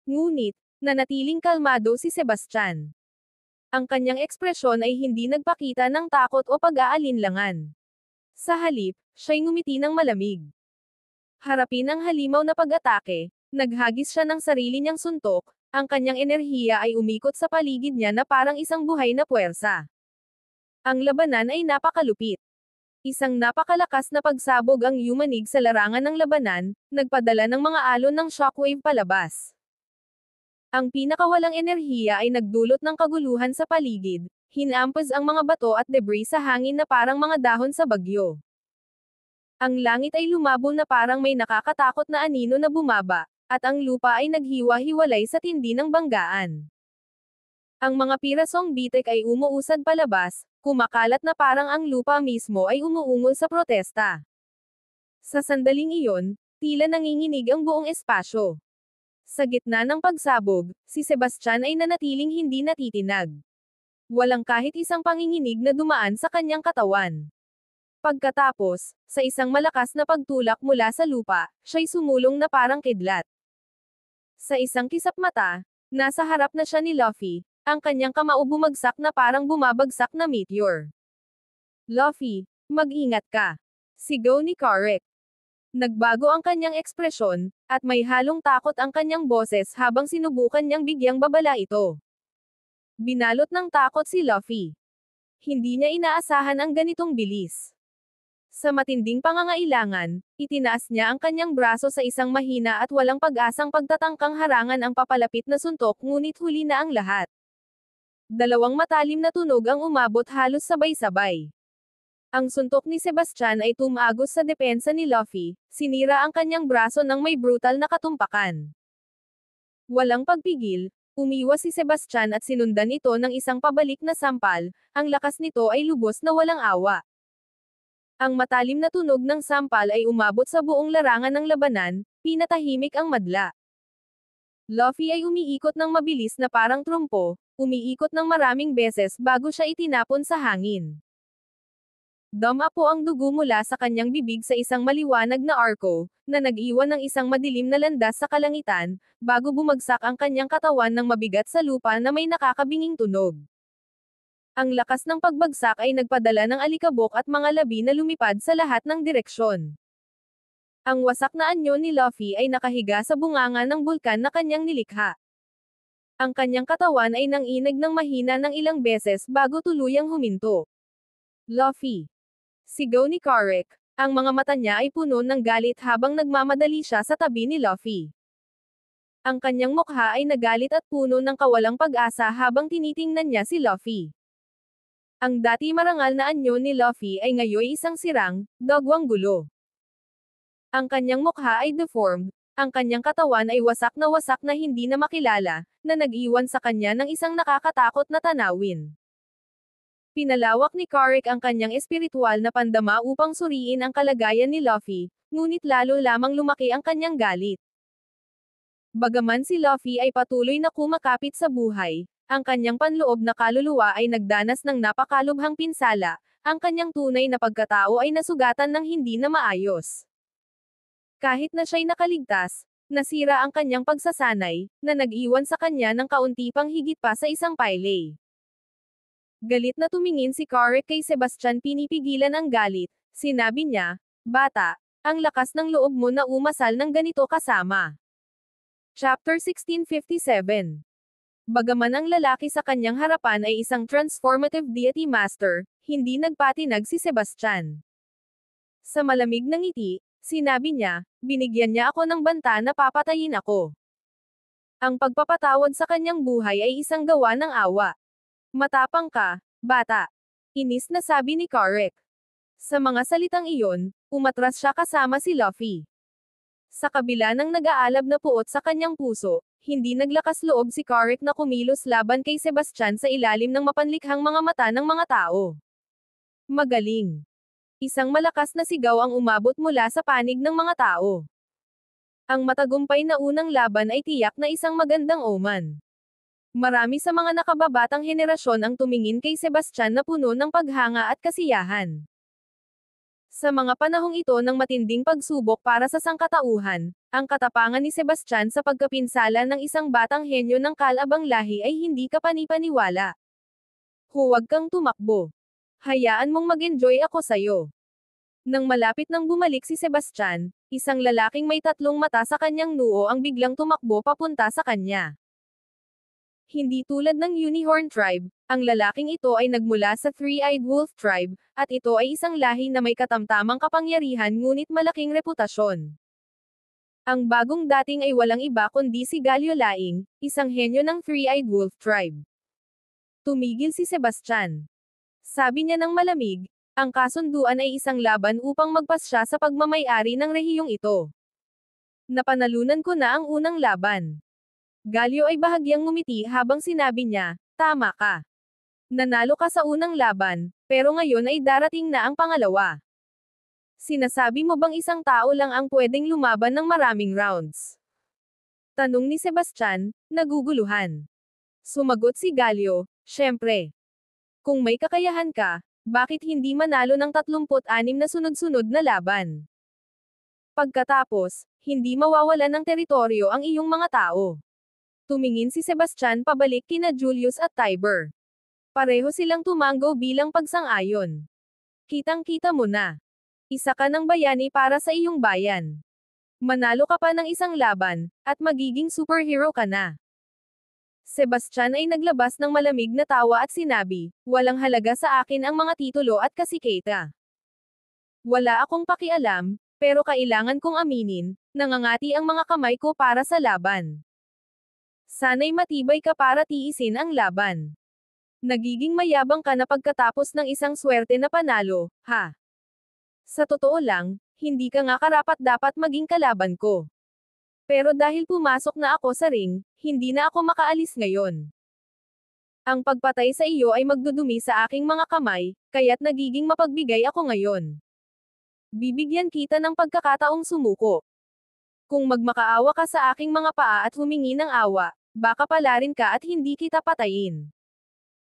Ngunit, nanatiling kalmado si Sebastian. Ang kanyang ekspresyon ay hindi nagpakita ng takot o pag-aalinlangan. Sa halip, siya'y ngumiti ng malamig. Harapin ang halimaw na pag-atake, naghagis siya ng sarili niyang suntok, ang kanyang enerhiya ay umikot sa paligid niya na parang isang buhay na puwersa. Ang labanan ay napakalupit. Isang napakalakas na pagsabog ang yumanig sa larangan ng labanan, nagpadala ng mga alon ng shockwave palabas. Ang pinakawalang enerhiya ay nagdulot ng kaguluhan sa paligid, hinampas ang mga bato at debris sa hangin na parang mga dahon sa bagyo. Ang langit ay lumabo na parang may nakakatakot na anino na bumaba, at ang lupa ay naghiwa-hiwalay sa tindi ng banggaan. Ang mga pirasong bitek ay umuusad palabas, kumakalat na parang ang lupa mismo ay umuungol sa protesta. Sa sandaling iyon, tila nanginginig ang buong espasyo. Sa gitna ng pagsabog, si Sebastian ay nanatiling hindi natitinag. Walang kahit isang panginginig na dumaan sa kanyang katawan. Pagkatapos, sa isang malakas na pagtulak mula sa lupa, siya'y sumulong na parang kidlat. Sa isang kisap mata, nasa harap na siya ni Luffy, ang kanyang kamao bumagsak na parang bumabagsak na meteor. Luffy, mag-ingat ka. Sigaw ni Karek. Nagbago ang kanyang ekspresyon, at may halong takot ang kanyang boses habang sinubukan niyang bigyang babala ito. Binalot ng takot si Luffy. Hindi niya inaasahan ang ganitong bilis. Sa matinding pangangailangan, itinaas niya ang kanyang braso sa isang mahina at walang pag-asang pagtatangkang harangan ang papalapit na suntok ngunit huli na ang lahat. Dalawang matalim na tunog ang umabot halos sabay-sabay. Ang suntok ni Sebastian ay tumagos sa depensa ni Luffy, sinira ang kanyang braso ng may brutal na katumpakan. Walang pagpigil, umiwas si Sebastian at sinundan ito ng isang pabalik na sampal, ang lakas nito ay lubos na walang awa. Ang matalim na tunog ng sampal ay umabot sa buong larangan ng labanan, pinatahimik ang madla. Luffy ay umiikot ng mabilis na parang trumpo, umiikot ng maraming beses bago siya itinapon sa hangin. Dama po ang dugo mula sa kanyang bibig sa isang maliwanag na arko, na nag-iwan ng isang madilim na landas sa kalangitan, bago bumagsak ang kanyang katawan ng mabigat sa lupa na may nakakabinging tunog. Ang lakas ng pagbagsak ay nagpadala ng alikabok at mga labi na lumipad sa lahat ng direksyon. Ang wasak na anyo ni Luffy ay nakahiga sa bunganga ng bulkan na kanyang nilikha. Ang kanyang katawan ay nanginig ng mahina ng ilang beses bago tuluyang huminto. Luffy! Sigaw ni Karek. Ang mga mata niya ay puno ng galit habang nagmamadali siya sa tabi ni Luffy. Ang kanyang mukha ay nagalit at puno ng kawalang pag-asa habang tinitingnan niya si Luffy. Ang dati marangal na anyo ni Luffy ay ngayon isang sirang, dagwang gulo. Ang kanyang mukha ay deformed, ang kanyang katawan ay wasak na hindi na makilala, na nag-iwan sa kanya ng isang nakakatakot na tanawin. Pinalawak ni Karek ang kanyang espiritual na pandama upang suriin ang kalagayan ni Luffy, ngunit lalo lamang lumaki ang kanyang galit. Bagaman si Luffy ay patuloy na kumakapit sa buhay, ang kanyang panloob na kaluluwa ay nagdanas ng napakalubhang pinsala, ang kanyang tunay na pagkatao ay nasugatan ng hindi na maayos. Kahit na siya'y nakaligtas, nasira ang kanyang pagsasanay, na nag-iwan sa kanya ng kaunti pang higit pa sa isang paylay. Galit na tumingin si Karek kay Sebastian, pinipigilan ang galit, sinabi niya, "Bata, ang lakas ng loob mo na umasal ng ganito kasama." Chapter 1657. Bagaman ang lalaki sa kanyang harapan ay isang transformative deity master, hindi nagpatinag si Sebastian. Sa malamig na ngiti, sinabi niya, binigyan niya ako ng banta na papatayin ako. Ang pagpapatawad sa kanyang buhay ay isang gawa ng awa. Matapang ka, bata. Inis na sabi ni Karek. Sa mga salitang iyon, umatras siya kasama si Luffy. Sa kabila ng nag-aalab na puot sa kanyang puso, hindi naglakas loob si Karek na kumilos laban kay Sebastian sa ilalim ng mapanlikhang mga mata ng mga tao. Magaling. Isang malakas na sigaw ang umabot mula sa panig ng mga tao. Ang matagumpay na unang laban ay tiyak na isang magandang omen. Marami sa mga nakababatang henerasyon ang tumingin kay Sebastian na puno ng paghanga at kasiyahan. Sa mga panahong ito ng matinding pagsubok para sa sangkatauhan, ang katapangan ni Sebastian sa pagkapinsala ng isang batang henyo ng kalabang lahi ay hindi kapani-paniwala. Huwag kang tumakbo. Hayaan mong mag-enjoy ako sayo. Nang malapit nang bumalik si Sebastian, isang lalaking may tatlong mata sa kanyang noo ang biglang tumakbo papunta sa kanya. Hindi tulad ng Unicorn Tribe, ang lalaking ito ay nagmula sa Three-Eyed Wolf Tribe, at ito ay isang lahi na may katamtamang kapangyarihan ngunit malaking reputasyon. Ang bagong dating ay walang iba kundi si Galio Laing, isang henyo ng Three-Eyed Wolf Tribe. Tumigil si Sebastian. Sabi niya ng malamig, ang kasunduan ay isang laban upang magpasya sa pagmamay-ari ng rehiyong ito. Napanalunan ko na ang unang laban. Galio ay bahagyang ngumiti habang sinabi niya, tama ka. Nanalo ka sa unang laban, pero ngayon ay darating na ang pangalawa. Sinasabi mo bang isang tao lang ang pwedeng lumaban ng maraming rounds? Tanong ni Sebastian, naguguluhan. Sumagot si Galio, syempre. Kung may kakayahan ka, bakit hindi manalo ng 36 na sunod-sunod na laban? Pagkatapos, hindi mawawalan ng teritoryo ang iyong mga tao. Tumingin si Sebastian pabalik kina Julius at Tiber. Pareho silang tumanggo bilang pagsang-ayon. Kitang-kita mo na. Isa ka ng bayani para sa iyong bayan. Manalo ka pa ng isang laban, at magiging superhero ka na. Sebastian ay naglabas ng malamig na tawa at sinabi, walang halaga sa akin ang mga titulo at kasiketa. Wala akong pakialam, pero kailangan kong aminin, nangangati ang mga kamay ko para sa laban. Sana'y matibay ka para tiisin ang laban. Nagiging mayabang ka na pagkatapos ng isang swerte na panalo, ha? Sa totoo lang, hindi ka nga karapat-dapat maging kalaban ko. Pero dahil pumasok na ako sa ring, hindi na ako makaalis ngayon. Ang pagpatay sa iyo ay magdudumi sa aking mga kamay, kaya't nagiging mapagbigay ako ngayon. Bibigyan kita ng pagkakataong sumuko. Kung magmakaawa ka sa aking mga paa at humingi ng awa, baka palarin ka at hindi kita patayin.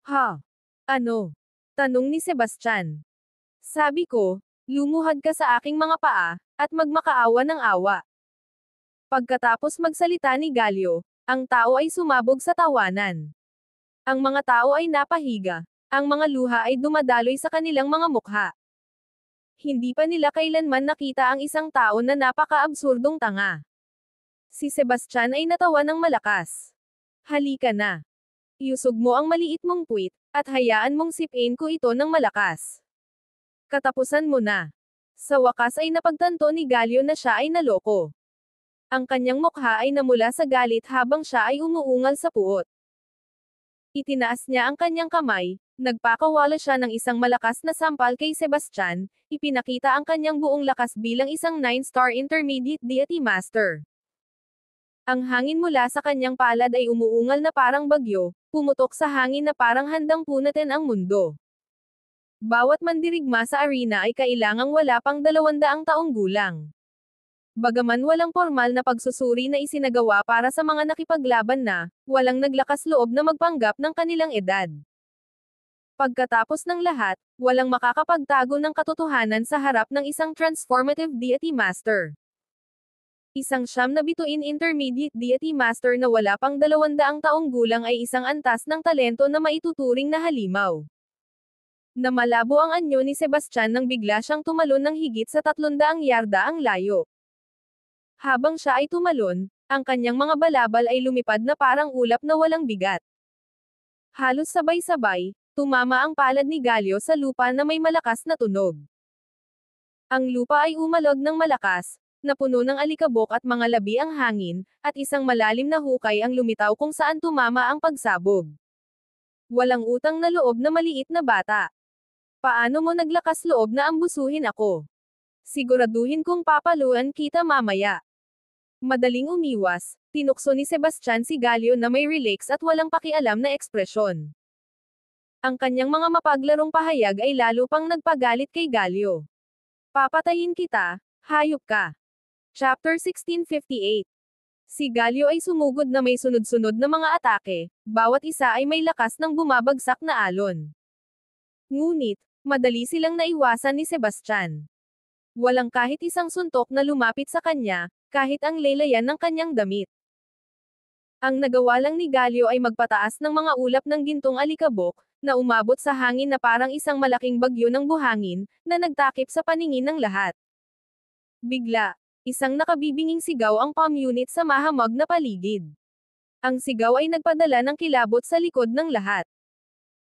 Ha? Ano? Tanong ni Sebastian. Sabi ko, lumuhad ka sa aking mga paa, at magmakaawa ng awa. Pagkatapos magsalita ni Galio, ang tao ay sumabog sa tawanan. Ang mga tao ay napahiga. Ang mga luha ay dumadaloy sa kanilang mga mukha. Hindi pa nila kailanman nakita ang isang tao na napaka-absurdong tanga. Si Sebastian ay natawa ng malakas. Halika na. Iusog mo ang maliit mong puwit, at hayaan mong sipin ko ito ng malakas. Katapusan mo na. Sa wakas ay napagtanto ni Galio na siya ay naloko. Ang kanyang mukha ay namula sa galit habang siya ay umuungal sa puot. Itinaas niya ang kanyang kamay, nagpakawala siya ng isang malakas na sampal kay Sebastian, ipinakita ang kanyang buong lakas bilang isang 9-star intermediate deity master. Ang hangin mula sa kanyang palad ay umuungal na parang bagyo, pumutok sa hangin na parang handang punatin ang mundo. Bawat mandirigma sa arena ay kailangang wala pang 200 taong gulang. Bagaman walang formal na pagsusuri na isinagawa para sa mga nakipaglaban na, walang naglakas loob na magpanggap ng kanilang edad. Pagkatapos ng lahat, walang makakapagtago ng katotohanan sa harap ng isang transformative deity master. Isang siyam na bituin intermediate deity master na wala pang 200 taong gulang ay isang antas ng talento na maituturing na halimaw. Na malabo ang anyo ni Sebastian nang bigla siyang tumalon ng higit sa 300 yarda ang layo. Habang siya ay tumalon, ang kanyang mga balabal ay lumipad na parang ulap na walang bigat. Halos sabay-sabay, tumama ang palad ni Galio sa lupa na may malakas na tunog. Ang lupa ay umalog ng malakas, napuno ng alikabok at mga labi ang hangin, at isang malalim na hukay ang lumitaw kung saan tumama ang pagsabog. Walang utang na loob na maliit na bata. Paano mo naglakas loob na ambusuhin ako? Siguraduhin kong papaluan kita mamaya. Madaling umiwas, tinukso ni Sebastian si Galio na may relax at walang pakialam na ekspresyon. Ang kanyang mga mapaglarong pahayag ay lalo pang nagpagalit kay Galio. Papatayin kita, hayop ka. Chapter 1658. Si Galio ay sumugod na may sunod-sunod na mga atake, bawat isa ay may lakas ng bumabagsak na alon. Ngunit, madali silang naiwasan ni Sebastian. Walang kahit isang suntok na lumapit sa kanya, kahit ang lelayan ng kanyang damit. Ang nagawa lang ni Galio ay magpataas ng mga ulap ng gintong alikabok, na umabot sa hangin na parang isang malaking bagyo ng buhangin, na nagtakip sa paningin ng lahat. Bigla, isang nakabibinging sigaw ang palm unit sa mahamog na paligid. Ang sigaw ay nagpadala ng kilabot sa likod ng lahat.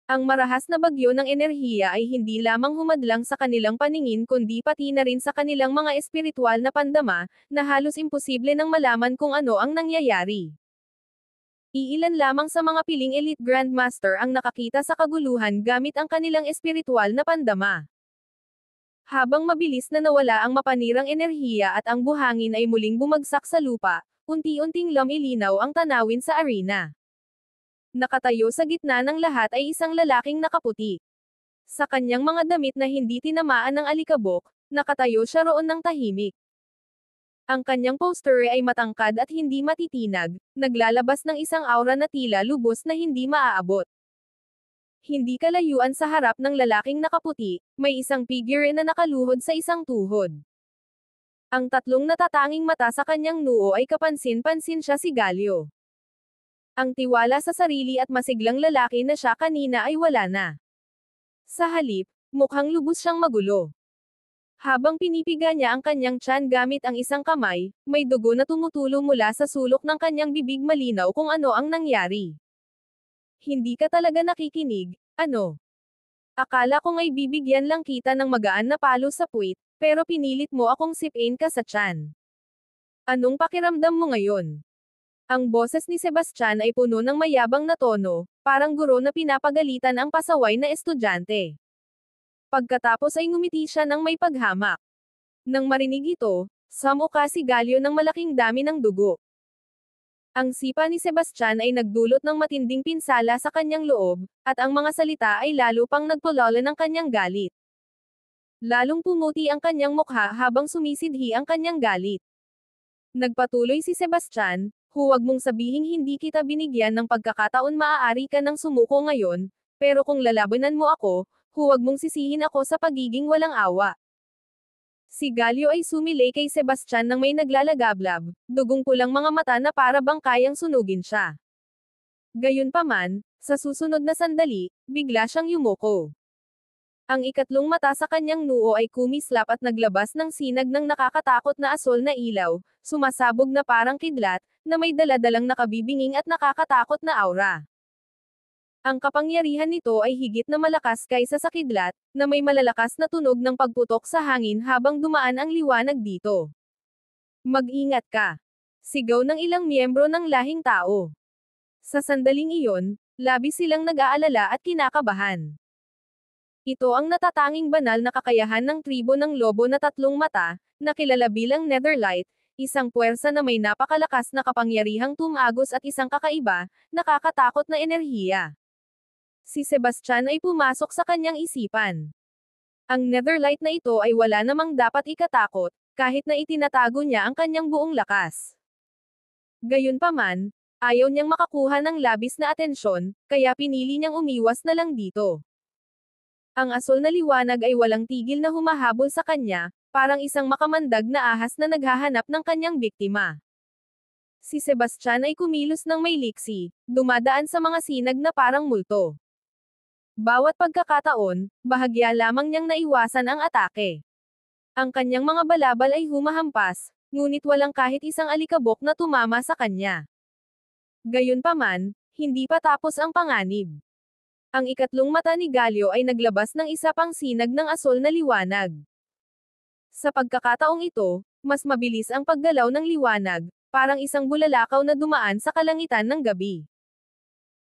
Ang marahas na bagyo ng enerhiya ay hindi lamang humadlang sa kanilang paningin kundi pati na rin sa kanilang mga espiritual na pandama, na halos imposible nang malaman kung ano ang nangyayari. Iilan lamang sa mga piling elite grandmaster ang nakakita sa kaguluhan gamit ang kanilang espiritual na pandama. Habang mabilis na nawala ang mapanirang enerhiya at ang buhangin ay muling bumagsak sa lupa, unti-unting lumilinaw ang tanawin sa arena. Nakatayo sa gitna ng lahat ay isang lalaking nakaputi. Sa kanyang mga damit na hindi tinamaan ng alikabok, nakatayo siya roon ng tahimik. Ang kanyang posture ay matangkad at hindi matitinag, naglalabas ng isang aura na tila lubos na hindi maaabot. Hindi kalayuan sa harap ng lalaking nakaputi, may isang figure na nakaluhod sa isang tuhod. Ang tatlong natatanging mata sa kanyang noo ay kapansin-pansin siya si Galio. Ang tiwala sa sarili at masiglang lalaki na siya kanina ay wala na. Sa halip, mukhang lubos siyang magulo. Habang pinipiga niya ang kanyang tiyan gamit ang isang kamay, may dugo na tumutulo mula sa sulok ng kanyang bibig malinaw kung ano ang nangyari. Hindi ka talaga nakikinig, ano? Akala ko nga'y bibigyan lang kita ng magaan na palo sa puwit, pero pinilit mo akong sipin ka sa tiyan. Anong pakiramdam mo ngayon? Ang boses ni Sebastian ay puno ng mayabang na tono, parang guro na pinapagalitan ang pasaway na estudyante. Pagkatapos ay ngumiti siya ng may paghamak. Nang marinig ito, sumuka si Galio ng malaking dami ng dugo. Ang sipa ni Sebastian ay nagdulot ng matinding pinsala sa kanyang loob, at ang mga salita ay lalo pang nagpulala ng kanyang galit. Lalong pumuti ang kanyang mukha habang sumisidhi ang kanyang galit. Nagpatuloy si Sebastian, huwag mong sabihing hindi kita binigyan ng pagkakataon, maaari ka nang sumuko ngayon, pero kung lalabanan mo ako, huwag mong sisihin ako sa pagiging walang awa. Si Galio ay sumilay kay Sebastian nang may naglalagablab, dugong pulang mga mata na para bang kayang sunugin siya. Gayunpaman, Sa susunod na sandali, bigla siyang yumuko. Ang ikatlong mata sa kanyang noo ay kumislap at naglabas ng sinag ng nakakatakot na asol na ilaw, sumasabog na parang kidlat, na may daladalang nakabibinging at nakakatakot na aura. Ang kapangyarihan nito ay higit na malakas kaysa sa kidlat, na may malalakas na tunog ng pagputok sa hangin habang dumaan ang liwanag dito. Mag-ingat ka! Sigaw ng ilang miyembro ng lahing tao. Sa sandaling iyon, labis silang nag-aalala at kinakabahan. Ito ang natatanging banal na kakayahan ng tribo ng lobo na tatlong mata, na kilala bilang Netherlight, isang puwersa na may napakalakas na kapangyarihang tumagos at isang kakaiba, nakakatakot na enerhiya. Si Sebastian ay pumasok sa kanyang isipan. Ang Netherlight na ito ay wala namang dapat ikatakot, kahit na itinatago niya ang kanyang buong lakas. Gayunpaman, ayaw niyang makakuha ng labis na atensyon, kaya pinili niyang umiwas na lang dito. Ang asol na liwanag ay walang tigil na humahabol sa kanya, parang isang makamandag na ahas na naghahanap ng kanyang biktima. Si Sebastian ay kumilos ng may liksi, dumadaan sa mga sinag na parang multo. Bawat pagkakataon, bahagya lamang niyang naiwasan ang atake. Ang kanyang mga balabal ay humahampas, ngunit walang kahit isang alikabok na tumama sa kanya. Gayunpaman, hindi pa tapos ang panganib. Ang ikatlong mata ni Galio ay naglabas ng isa pang sinag ng asol na liwanag. Sa pagkakataong ito, mas mabilis ang paggalaw ng liwanag, parang isang bulalakaw na dumaan sa kalangitan ng gabi.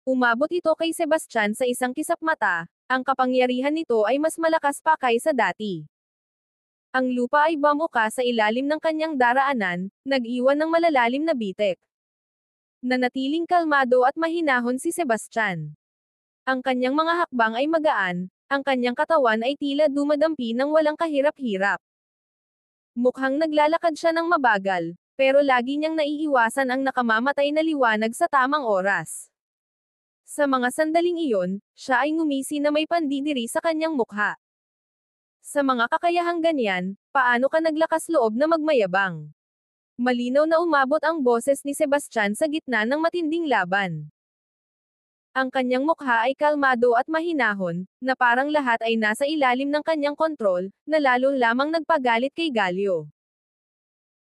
Umabot ito kay Sebastian sa isang kisap mata, ang kapangyarihan nito ay mas malakas pa kaysa dati. Ang lupa ay bumuka sa ilalim ng kanyang daraanan, nag-iwan ng malalalim na bitek. Nanatiling kalmado at mahinahon si Sebastian. Ang kanyang mga hakbang ay magaan, ang kanyang katawan ay tila dumadampi ng walang kahirap-hirap. Mukhang naglalakad siya ng mabagal, pero lagi niyang naiiwasan ang nakamamatay na liwanag sa tamang oras. Sa mga sandaling iyon, siya ay ngumisi na may pandidiri sa kanyang mukha. Sa mga kakayahang ganyan, paano ka naglakas loob na magmayabang? Malinaw na umabot ang boses ni Sebastian sa gitna ng matinding laban. Ang kanyang mukha ay kalmado at mahinahon, na parang lahat ay nasa ilalim ng kanyang kontrol, na lalo lamang nagpagalit kay Galio.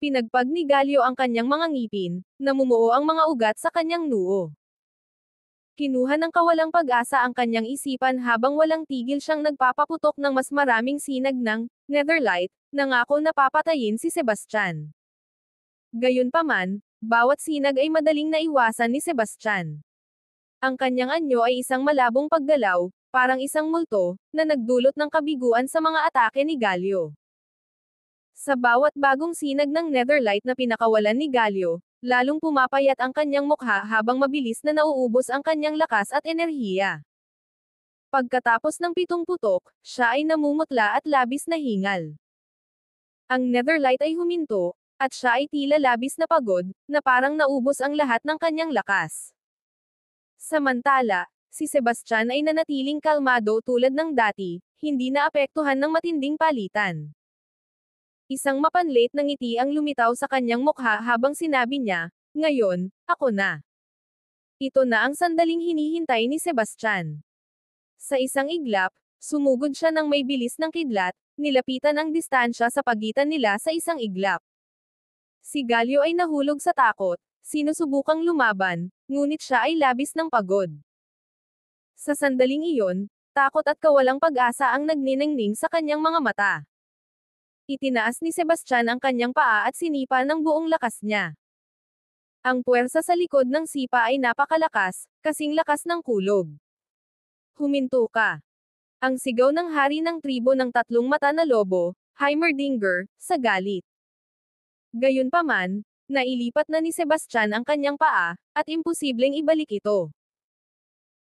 Pinagpag ni Galio ang kanyang mga ngipin, namumuo ang mga ugat sa kanyang noo. Kinuha ng kawalang pag-asa ang kanyang isipan habang walang tigil siyang nagpapaputok ng mas maraming sinag ng Netherlight, nangako na papatayin si Sebastian. Gayunpaman, bawat sinag ay madaling naiwasan ni Sebastian. Ang kanyang anyo ay isang malabong paggalaw, parang isang multo, na nagdulot ng kabiguan sa mga atake ni Galio. Sa bawat bagong sinag ng Netherlight na pinakawalan ni Galio, lalong pumapayat ang kanyang mukha habang mabilis na nauubos ang kanyang lakas at enerhiya. Pagkatapos ng 7 putok, siya ay namumutla at labis na hingal. Ang Netherlight ay huminto, at siya ay tila labis na pagod, na parang naubos ang lahat ng kanyang lakas. Samantala, si Sebastian ay nanatiling kalmado tulad ng dati, hindi naapektuhan ng matinding palitan. Isang mapanlit na ngiti ang lumitaw sa kanyang mukha habang sinabi niya, "Ngayon, ako na." Ito na ang sandaling hinihintay ni Sebastian. Sa isang iglap, sumugod siya ng may bilis ng kidlat, nilapitan ang distansya sa pagitan nila sa isang iglap. Si Galio ay nahulog sa takot, sinusubukang lumaban, ngunit siya ay labis ng pagod. Sa sandaling iyon, takot at kawalang pag-asa ang nagniningning sa kanyang mga mata. Itinaas ni Sebastian ang kanyang paa at sinipa ng buong lakas niya. Ang puwersa sa likod ng sipa ay napakalakas, kasing lakas ng kulog. "Huminto ka!" Ang sigaw ng hari ng tribo ng tatlong mata na lobo, Heimerdinger, sa galit. Gayunpaman, nailipat na ni Sebastian ang kanyang paa, at imposibleng ibalik ito.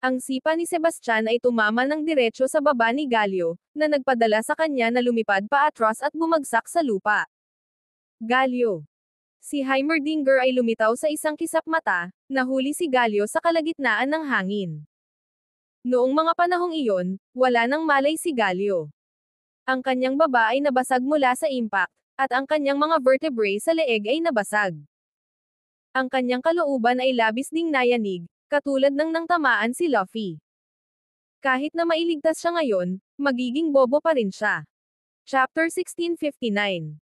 Ang sipa ni Sebastian ay tumama ng diretso sa baba ni Galio, na nagpadala sa kanya na lumipad paatras at bumagsak sa lupa. Galio. Si Heimerdinger ay lumitaw sa isang kisap mata, nahuli si Galio sa kalagitnaan ng hangin. Noong mga panahong iyon, wala nang malay si Galio. Ang kanyang baba ay nabasag mula sa impact, at ang kanyang mga vertebrae sa leeg ay nabasag. Ang kanyang kalooban ay labis ding nayanig, Katulad ng nang tamaan si Luffy. Kahit na mailigtas siya ngayon, magiging bobo pa rin siya. Chapter 1659.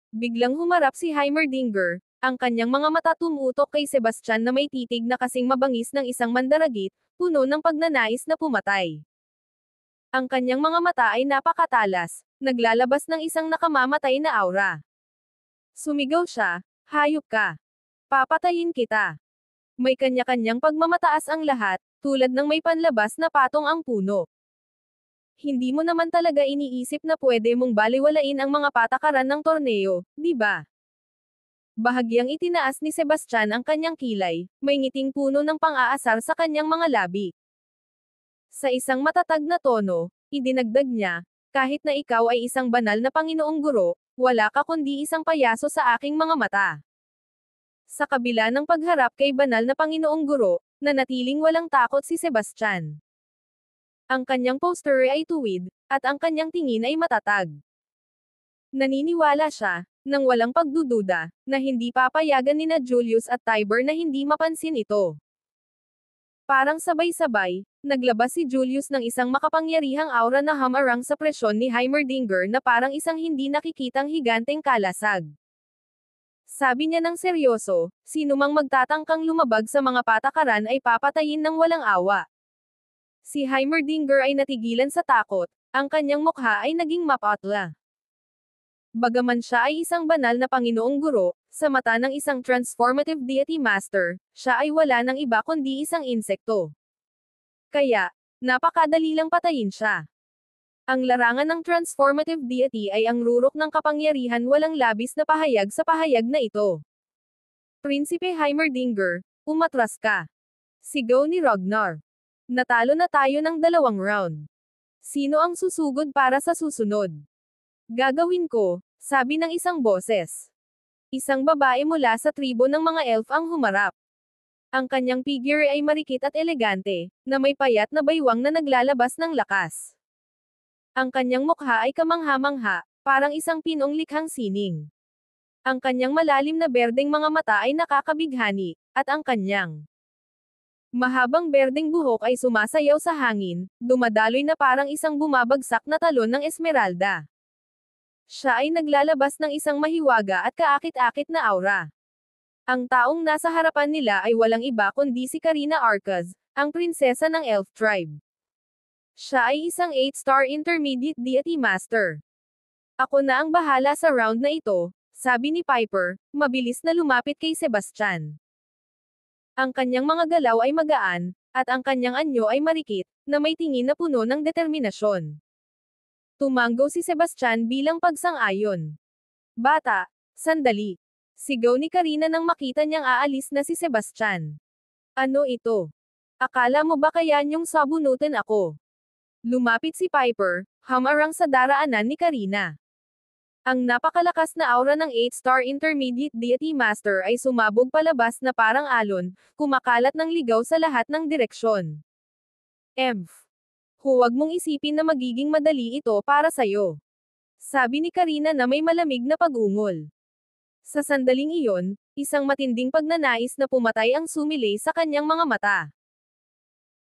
Biglang humarap si Heimerdinger, ang kanyang mga mata tumutok kay Sebastian na may titig na kasing mabangis ng isang mandaragit, puno ng pagnanais na pumatay. Ang kanyang mga mata ay napakatalas, naglalabas ng isang nakamamatay na aura. Sumigaw siya, "Hayop ka! Papatayin kita!" May kanya-kanyang pagmamataas ang lahat, tulad ng may panlabas na patong ang puno. Hindi mo naman talaga iniisip na pwede mong baliwalain ang mga patakaran ng torneo, di ba? Bahagyang itinaas ni Sebastian ang kanyang kilay, may ngiting puno ng pang-aasar sa kanyang mga labi. Sa isang matatag na tono, idinagdag niya, "Kahit na ikaw ay isang banal na Panginoong Guro, wala ka kundi isang payaso sa aking mga mata." Sa kabila ng pagharap kay banal na Panginoong Guro, nanatiling walang takot si Sebastian. Ang kanyang posture ay tuwid, at ang kanyang tingin ay matatag. Naniniwala siya, nang walang pagdududa, na hindi papayagan nina Julius at Tiber na hindi mapansin ito. Parang sabay-sabay, naglabas si Julius ng isang makapangyarihang aura na hamarang sa presyon ni Heimerdinger na parang isang hindi nakikitang higanteng kalasag. Sabi niya ng seryoso, "Sinumang magtatangkang lumabag sa mga patakaran ay papatayin ng walang awa." Si Heimerdinger ay natigilan sa takot, ang kanyang mukha ay naging mapatla. Bagaman siya ay isang banal na Panginoong Guro, sa mata ng isang transformative deity master, siya ay wala ng iba kundi isang insekto. Kaya, napakadali lang patayin siya. Ang larangan ng transformative deity ay ang rurok ng kapangyarihan walang labis na pahayag sa pahayag na ito. "Prinsipe Heimerdinger, umatras ka!" Sigaw ni Ragnar. "Natalo na tayo ng 2 round. Sino ang susugod para sa susunod?" "Gagawin ko," sabi ng isang boses. Isang babae mula sa tribo ng mga elf ang humarap. Ang kanyang figure ay marikit at elegante, na may payat na baywang na naglalabas ng lakas. Ang kanyang mukha ay kamangha-mangha, parang isang pinong likhang sining. Ang kanyang malalim na berdeng mga mata ay nakakabighani, at ang kanyang mahabang berdeng buhok ay sumasayaw sa hangin, dumadaloy na parang isang bumabagsak na talon ng esmeralda. Siya ay naglalabas ng isang mahiwaga at kaakit-akit na aura. Ang taong nasa harapan nila ay walang iba kundi si Karina Arcaz, ang prinsesa ng Elf Tribe. Siya ay isang 8-star intermediate deity master. "Ako na ang bahala sa round na ito," sabi ni Piper, mabilis na lumapit kay Sebastian. Ang kanyang mga galaw ay magaan, at ang kanyang anyo ay marikit, na may tingin na puno ng determinasyon. Tumanggo si Sebastian bilang pagsang-ayon. "Bata, sandali!" Sigaw ni Karina nang makita niyang aalis na si Sebastian. "Ano ito? Akala mo ba kaya niyong sabunutin ako?" Lumapit si Piper, hamarang sa daraanan ni Karina. Ang napakalakas na aura ng 8-star intermediate deity master ay sumabog palabas na parang alon, kumakalat ng ligaw sa lahat ng direksyon. "Huwag mong isipin na magiging madali ito para sayo," sabi ni Karina na may malamig na pag-ungol. Sa sandaling iyon, isang matinding pagnanais na pumatay ang sumilay sa kanyang mga mata.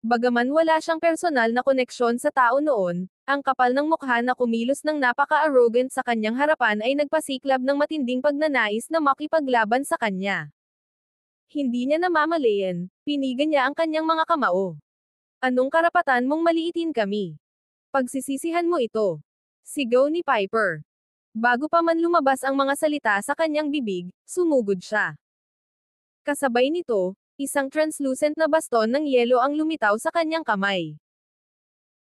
Bagaman wala siyang personal na koneksyon sa tao noon, ang kapal ng mukha na kumilos ng napaka-arrogant sa kanyang harapan ay nagpasiklab ng matinding pagnanais na makipaglaban sa kanya. Hindi niya namamalayan, pinigan niya ang kanyang mga kamao. "Anong karapatan mong maliitin kami? Pagsisisihan mo ito." Sigaw ni Piper. Bago pa man lumabas ang mga salita sa kanyang bibig, sumugod siya. Kasabay nito, isang translucent na baston ng yelo ang lumitaw sa kanyang kamay.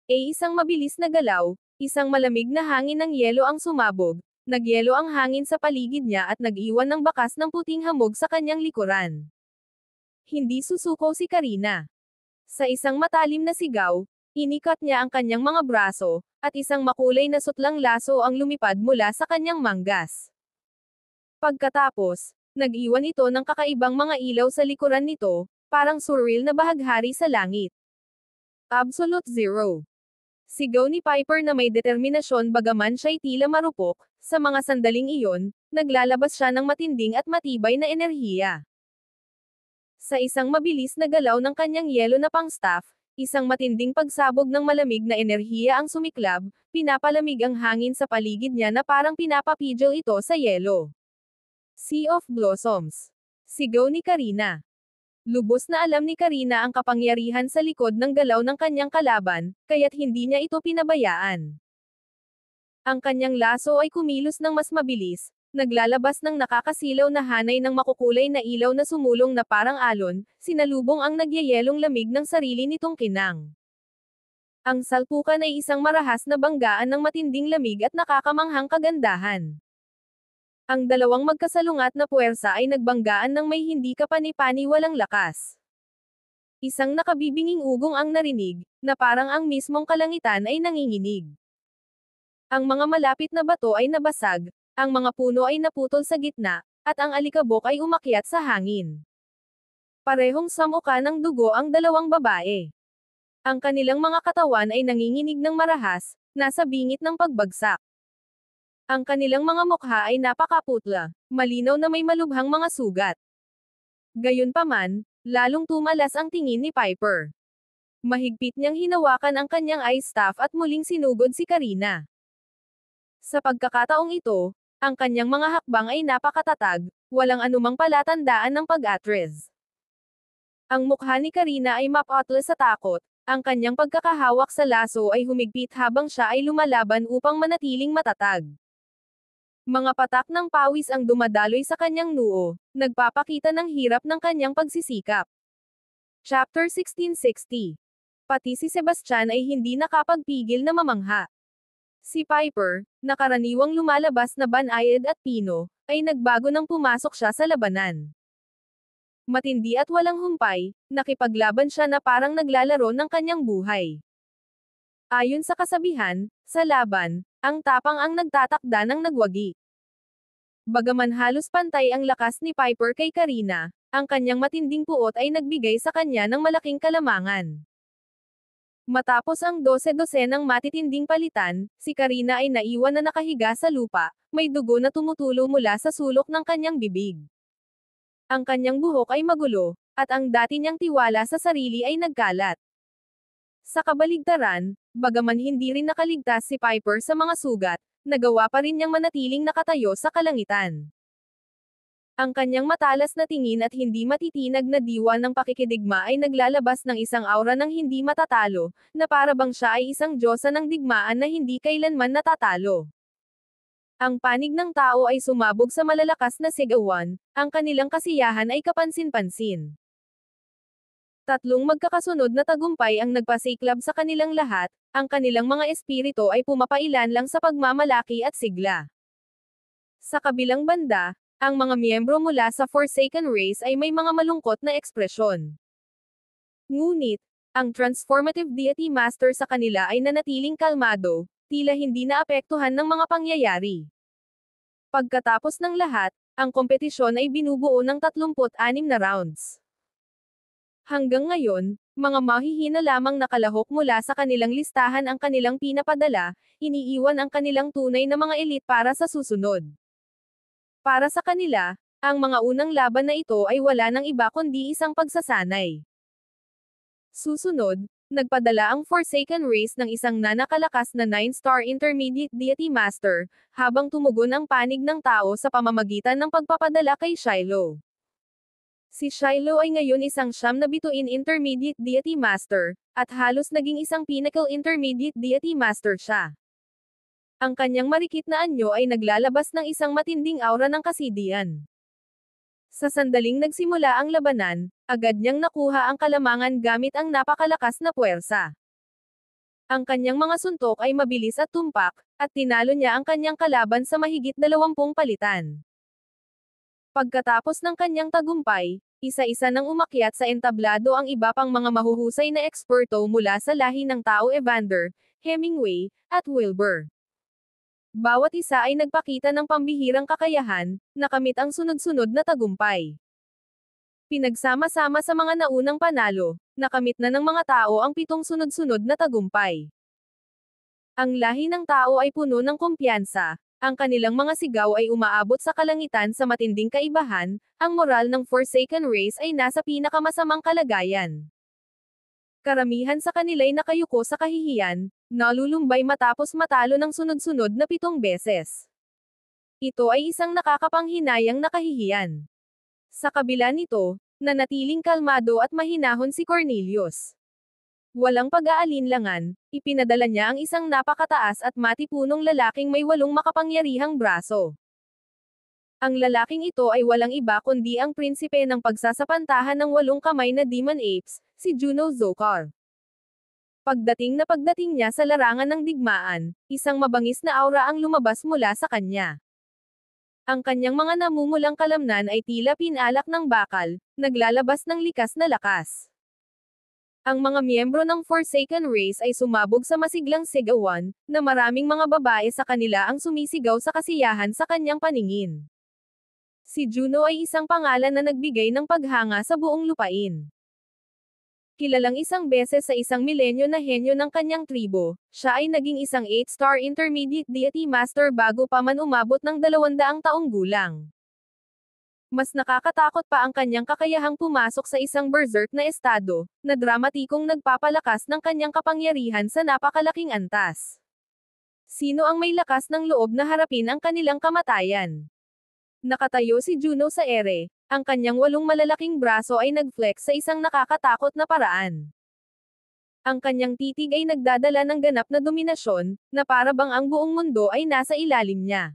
Isang mabilis na galaw, isang malamig na hangin ng yelo ang sumabog, nagyelo ang hangin sa paligid niya at nag-iwan ng bakas ng puting hamog sa kanyang likuran. Hindi susuko si Karina. Sa isang matalim na sigaw, inikat niya ang kanyang mga braso, at isang makulay na sutlang laso ang lumipad mula sa kanyang manggas. Pagkatapos, nag-iwan ito ng kakaibang mga ilaw sa likuran nito, parang surreal na bahaghari sa langit. "Absolute Zero!" Sigaw ni Piper na may determinasyon bagaman siya'y tila marupok, sa mga sandaling iyon, naglalabas siya ng matinding at matibay na enerhiya. Sa isang mabilis na galaw ng kanyang yelo na pang-staff, isang matinding pagsabog ng malamig na enerhiya ang sumiklab, pinapalamig ang hangin sa paligid niya na parang pinapapidyo ito sa yelo. Sea of Blossoms. Sigaw ni Karina. Lubos na alam ni Karina ang kapangyarihan sa likod ng galaw ng kanyang kalaban, kaya't hindi niya ito pinabayaan. Ang kanyang laso ay kumilos ng mas mabilis, naglalabas ng nakakasilaw na hanay ng makukulay na ilaw na sumulong na parang alon, sinalubong ang nagyayelong lamig ng sarili nitong kinang. Ang salpukan ay isang marahas na banggaan ng matinding lamig at nakakamanghang kagandahan. Ang dalawang magkasalungat na puwersa ay nagbanggaan ng may hindi kapani-paniwalang lakas. Isang nakabibinging ugong ang narinig, na parang ang mismong kalangitan ay nanginginig. Ang mga malapit na bato ay nabasag, ang mga puno ay naputol sa gitna, at ang alikabok ay umakyat sa hangin. Parehong samuka ng dugo ang dalawang babae. Ang kanilang mga katawan ay nanginginig ng marahas, nasa bingit ng pagbagsak. Ang kanilang mga mukha ay napakaputla, malinaw na may malubhang mga sugat. Gayunpaman, lalong tumalas ang tingin ni Piper. Mahigpit niyang hinawakan ang kanyang ice staff at muling sinugod si Karina. Sa pagkakataong ito, ang kanyang mga hakbang ay napakatatag, walang anumang palatandaan ng pag-atres. Ang mukha ni Karina ay maputla sa takot, ang kanyang pagkakahawak sa laso ay humigpit habang siya ay lumalaban upang manatiling matatag. Mga patak ng pawis ang dumadaloy sa kanyang noo, nagpapakita ng hirap ng kanyang pagsisikap. Chapter 1660. Pati si Sebastian ay hindi nakapagpigil na mamangha. Si Piper, na karaniwang lumalabas na banayad at pino, ay nagbago nang pumasok siya sa labanan. Matindi at walang humpay, nakipaglaban siya na parang naglalaro ng kanyang buhay. Ayon sa kasabihan, sa laban, ang tapang ang nagtatakda ng nagwagi. Bagaman halos pantay ang lakas ni Piper kay Karina, ang kanyang matinding puot ay nagbigay sa kanya ng malaking kalamangan. Matapos ang 12 ng matitinding palitan, si Karina ay naiwan na nakahiga sa lupa, may dugo na tumutulo mula sa sulok ng kanyang bibig. Ang kanyang buhok ay magulo, at ang dati niyang tiwala sa sarili ay nagkalat. Sa kabaligtaran, bagaman hindi rin nakaligtas si Piper sa mga sugat, nagawa pa rin niyang manatiling nakatayo sa kalangitan. Ang kanyang matalas na tingin at hindi matitinag na diwa ng pakikidigma ay naglalabas ng isang aura ng hindi matatalo, na para bang siya ay isang diyosa ng digmaan na hindi kailanman natatalo. Ang panig ng tao ay sumabog sa malalakas na sigawan, ang kanilang kasiyahan ay kapansin-pansin. Tatlong magkakasunod na tagumpay ang nagpasiklab sa kanilang lahat, ang kanilang mga espiritu ay pumapailan lang sa pagmamalaki at sigla. Sa kabilang banda, ang mga miyembro mula sa Forsaken Race ay may mga malungkot na ekspresyon. Ngunit, ang Transformative Deity Master sa kanila ay nanatiling kalmado, tila hindi naapektuhan ng mga pangyayari. Pagkatapos ng lahat, ang kompetisyon ay binubuo ng 36 na rounds. Hanggang ngayon, mga mahihina lamang nakalahok mula sa kanilang listahan ang kanilang pinapadala, iniiwan ang kanilang tunay na mga elite para sa susunod. Para sa kanila, ang mga unang laban na ito ay wala nang iba kundi isang pagsasanay. Susunod, nagpadala ang Forsaken Race ng isang nanakalakas na 9-star Intermediate Deity Master, habang tumugon ang panig ng tao sa pamamagitan ng pagpapadala kay Shiloh. Si Shiloh ay ngayon isang siyam na bituin Intermediate Deity Master, at halos naging isang Pinnacle Intermediate Deity Master siya. Ang kanyang marikit na anyo ay naglalabas ng isang matinding aura ng kasidian. Sa sandaling nagsimula ang labanan, agad niyang nakuha ang kalamangan gamit ang napakalakas na puwersa. Ang kanyang mga suntok ay mabilis at tumpak, at tinalo niya ang kanyang kalaban sa mahigit 20 palitan. Pagkatapos ng kanyang tagumpay, isa-isa nang umakyat sa entablado ang iba pang mga mahuhusay na eksperto mula sa lahi ng tao Evander, Hemingway, at Wilbur. Bawat isa ay nagpakita ng pambihirang kakayahan, nakamit ang sunod-sunod na tagumpay. Pinagsama-sama sa mga naunang panalo, nakamit na ng mga tao ang 7 sunod-sunod na tagumpay. Ang lahi ng tao ay puno ng kumpiyansa, Ang kanilang mga sigaw ay umaabot sa kalangitan sa matinding kaibahan, ang moral ng Forsaken Race ay nasa pinakamasamang kalagayan. Karamihan sa kanila'y nakayuko sa kahihiyan, nalulumbay matapos matalo ng sunod-sunod na 7 beses. Ito ay isang nakakapanghinayang na kahihiyan. Sa kabila nito, nanatiling kalmado at mahinahon si Cornelius. Walang pag-aalinlangan, ipinadala niya ang isang napakataas at matipunong lalaking may 8 makapangyarihang braso. Ang lalaking ito ay walang iba kundi ang prinsipe ng pagsasapantahan ng 8 kamay na Demon Apes, si Juno Zokar. Pagdating niya sa larangan ng digmaan, isang mabangis na aura ang lumabas mula sa kanya. Ang kanyang mga namumulang kalamnan ay tila pinalak ng bakal, naglalabas ng likas na lakas. Ang mga miyembro ng Forsaken Race ay sumabog sa masiglang sigawan, na maraming mga babae sa kanila ang sumisigaw sa kasiyahan sa kanyang paningin. Si Juno ay isang pangalan na nagbigay ng paghanga sa buong lupain. Kilalang isang beses sa isang milenyo na henyo ng kanyang tribo, siya ay naging isang 8-star intermediate deity master bago pa man umabot ng 200 taong gulang. Mas nakakatakot pa ang kanyang kakayahang pumasok sa isang berserk na estado, na dramatikong nagpapalakas ng kanyang kapangyarihan sa napakalaking antas. Sino ang may lakas ng loob na harapin ang kanilang kamatayan? Nakatayo si Juno sa ere, ang kanyang 8 malalaking braso ay nag-flex sa isang nakakatakot na paraan. Ang kanyang titig ay nagdadala ng ganap na dominasyon, na para bang ang buong mundo ay nasa ilalim niya.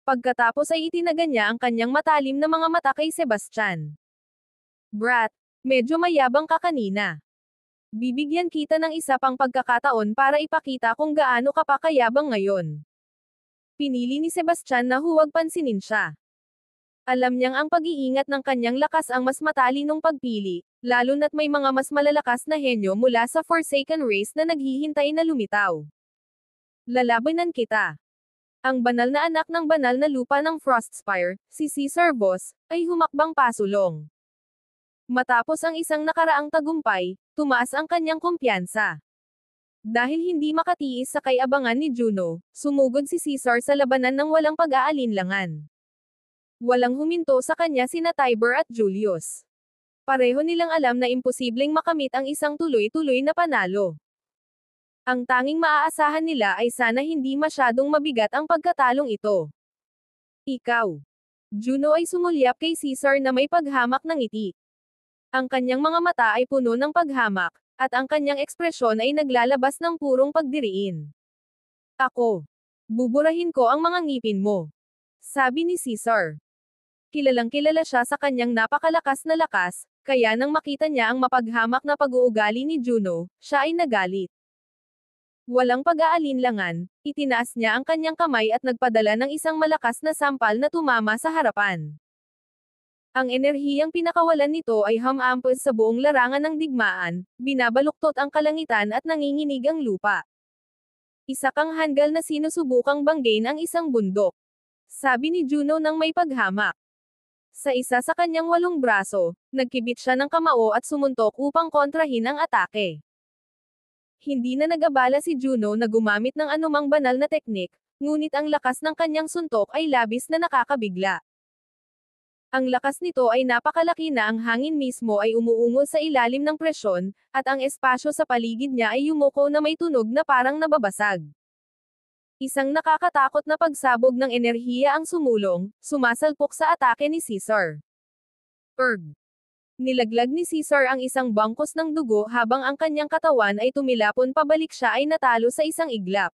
Pagkatapos ay itinaga niya ang kanyang matalim na mga mata kay Sebastian. Brat, medyo mayabang ka kanina. Bibigyan kita ng isa pang pagkakataon para ipakita kung gaano ka pa kayabang ngayon. Pinili ni Sebastian na huwag pansinin siya. Alam niyang ang pag-iingat ng kanyang lakas ang mas matalinong pagpili, lalo na't may mga mas malalakas na henyo mula sa Forsaken Race na naghihintay na lumitaw. Lalabanan kita. Ang banal na anak ng banal na lupa ng Frostspire, si Caesar Boss, ay humakbang pasulong. Matapos ang isang nakaraang tagumpay, tumaas ang kanyang kumpiyansa. Dahil hindi makatiis sa kay-abangan ni Juno, sumugod si Caesar sa labanan ng walang pag-aalinlangan. Walang huminto sa kanya sina Tiber at Julius. Pareho nilang alam na imposibleng makamit ang isang tuloy-tuloy na panalo. Ang tanging maaasahan nila ay sana hindi masyadong mabigat ang pagkatalong ito. Ikaw. Juno ay sumulyap kay Caesar na may paghamak ng ngiti. Ang kanyang mga mata ay puno ng paghamak, at ang kanyang ekspresyon ay naglalabas ng purong pagdiriin. Ako. Buburahin ko ang mga ngipin mo. Sabi ni Caesar. Kilalang kilala siya sa kanyang napakalakas na lakas, kaya nang makita niya ang mapaghamak na pag-uugali ni Juno, siya ay nagalit. Walang pag-aalinlangan, itinaas niya ang kanyang kamay at nagpadala ng isang malakas na sampal na tumama sa harapan. Ang enerhiyang pinakawalan nito ay humampos sa buong larangan ng digmaan, binabaluktot ang kalangitan at nanginginig ang lupa. Isa kang hanggal na sinusubukang banggain ang isang bundok. Sabi ni Juno nang may paghamak. Sa isa sa kanyang 8 braso, nagkibit siya ng kamao at sumuntok upang kontrahin ang atake. Hindi na nag-abala si Juno na gumamit ng anumang banal na teknik, ngunit ang lakas ng kanyang suntok ay labis na nakakabigla. Ang lakas nito ay napakalaki na ang hangin mismo ay umuungol sa ilalim ng presyon, at ang espasyo sa paligid niya ay yumuko na may tunog na parang nababasag. Isang nakakatakot na pagsabog ng enerhiya ang sumulong, sumasalpok sa atake ni Caesar. Erg! Nilaglag ni Caesar ang isang bangkos ng dugo habang ang kanyang katawan ay tumilapon pabalik, siya ay natalo sa isang iglap.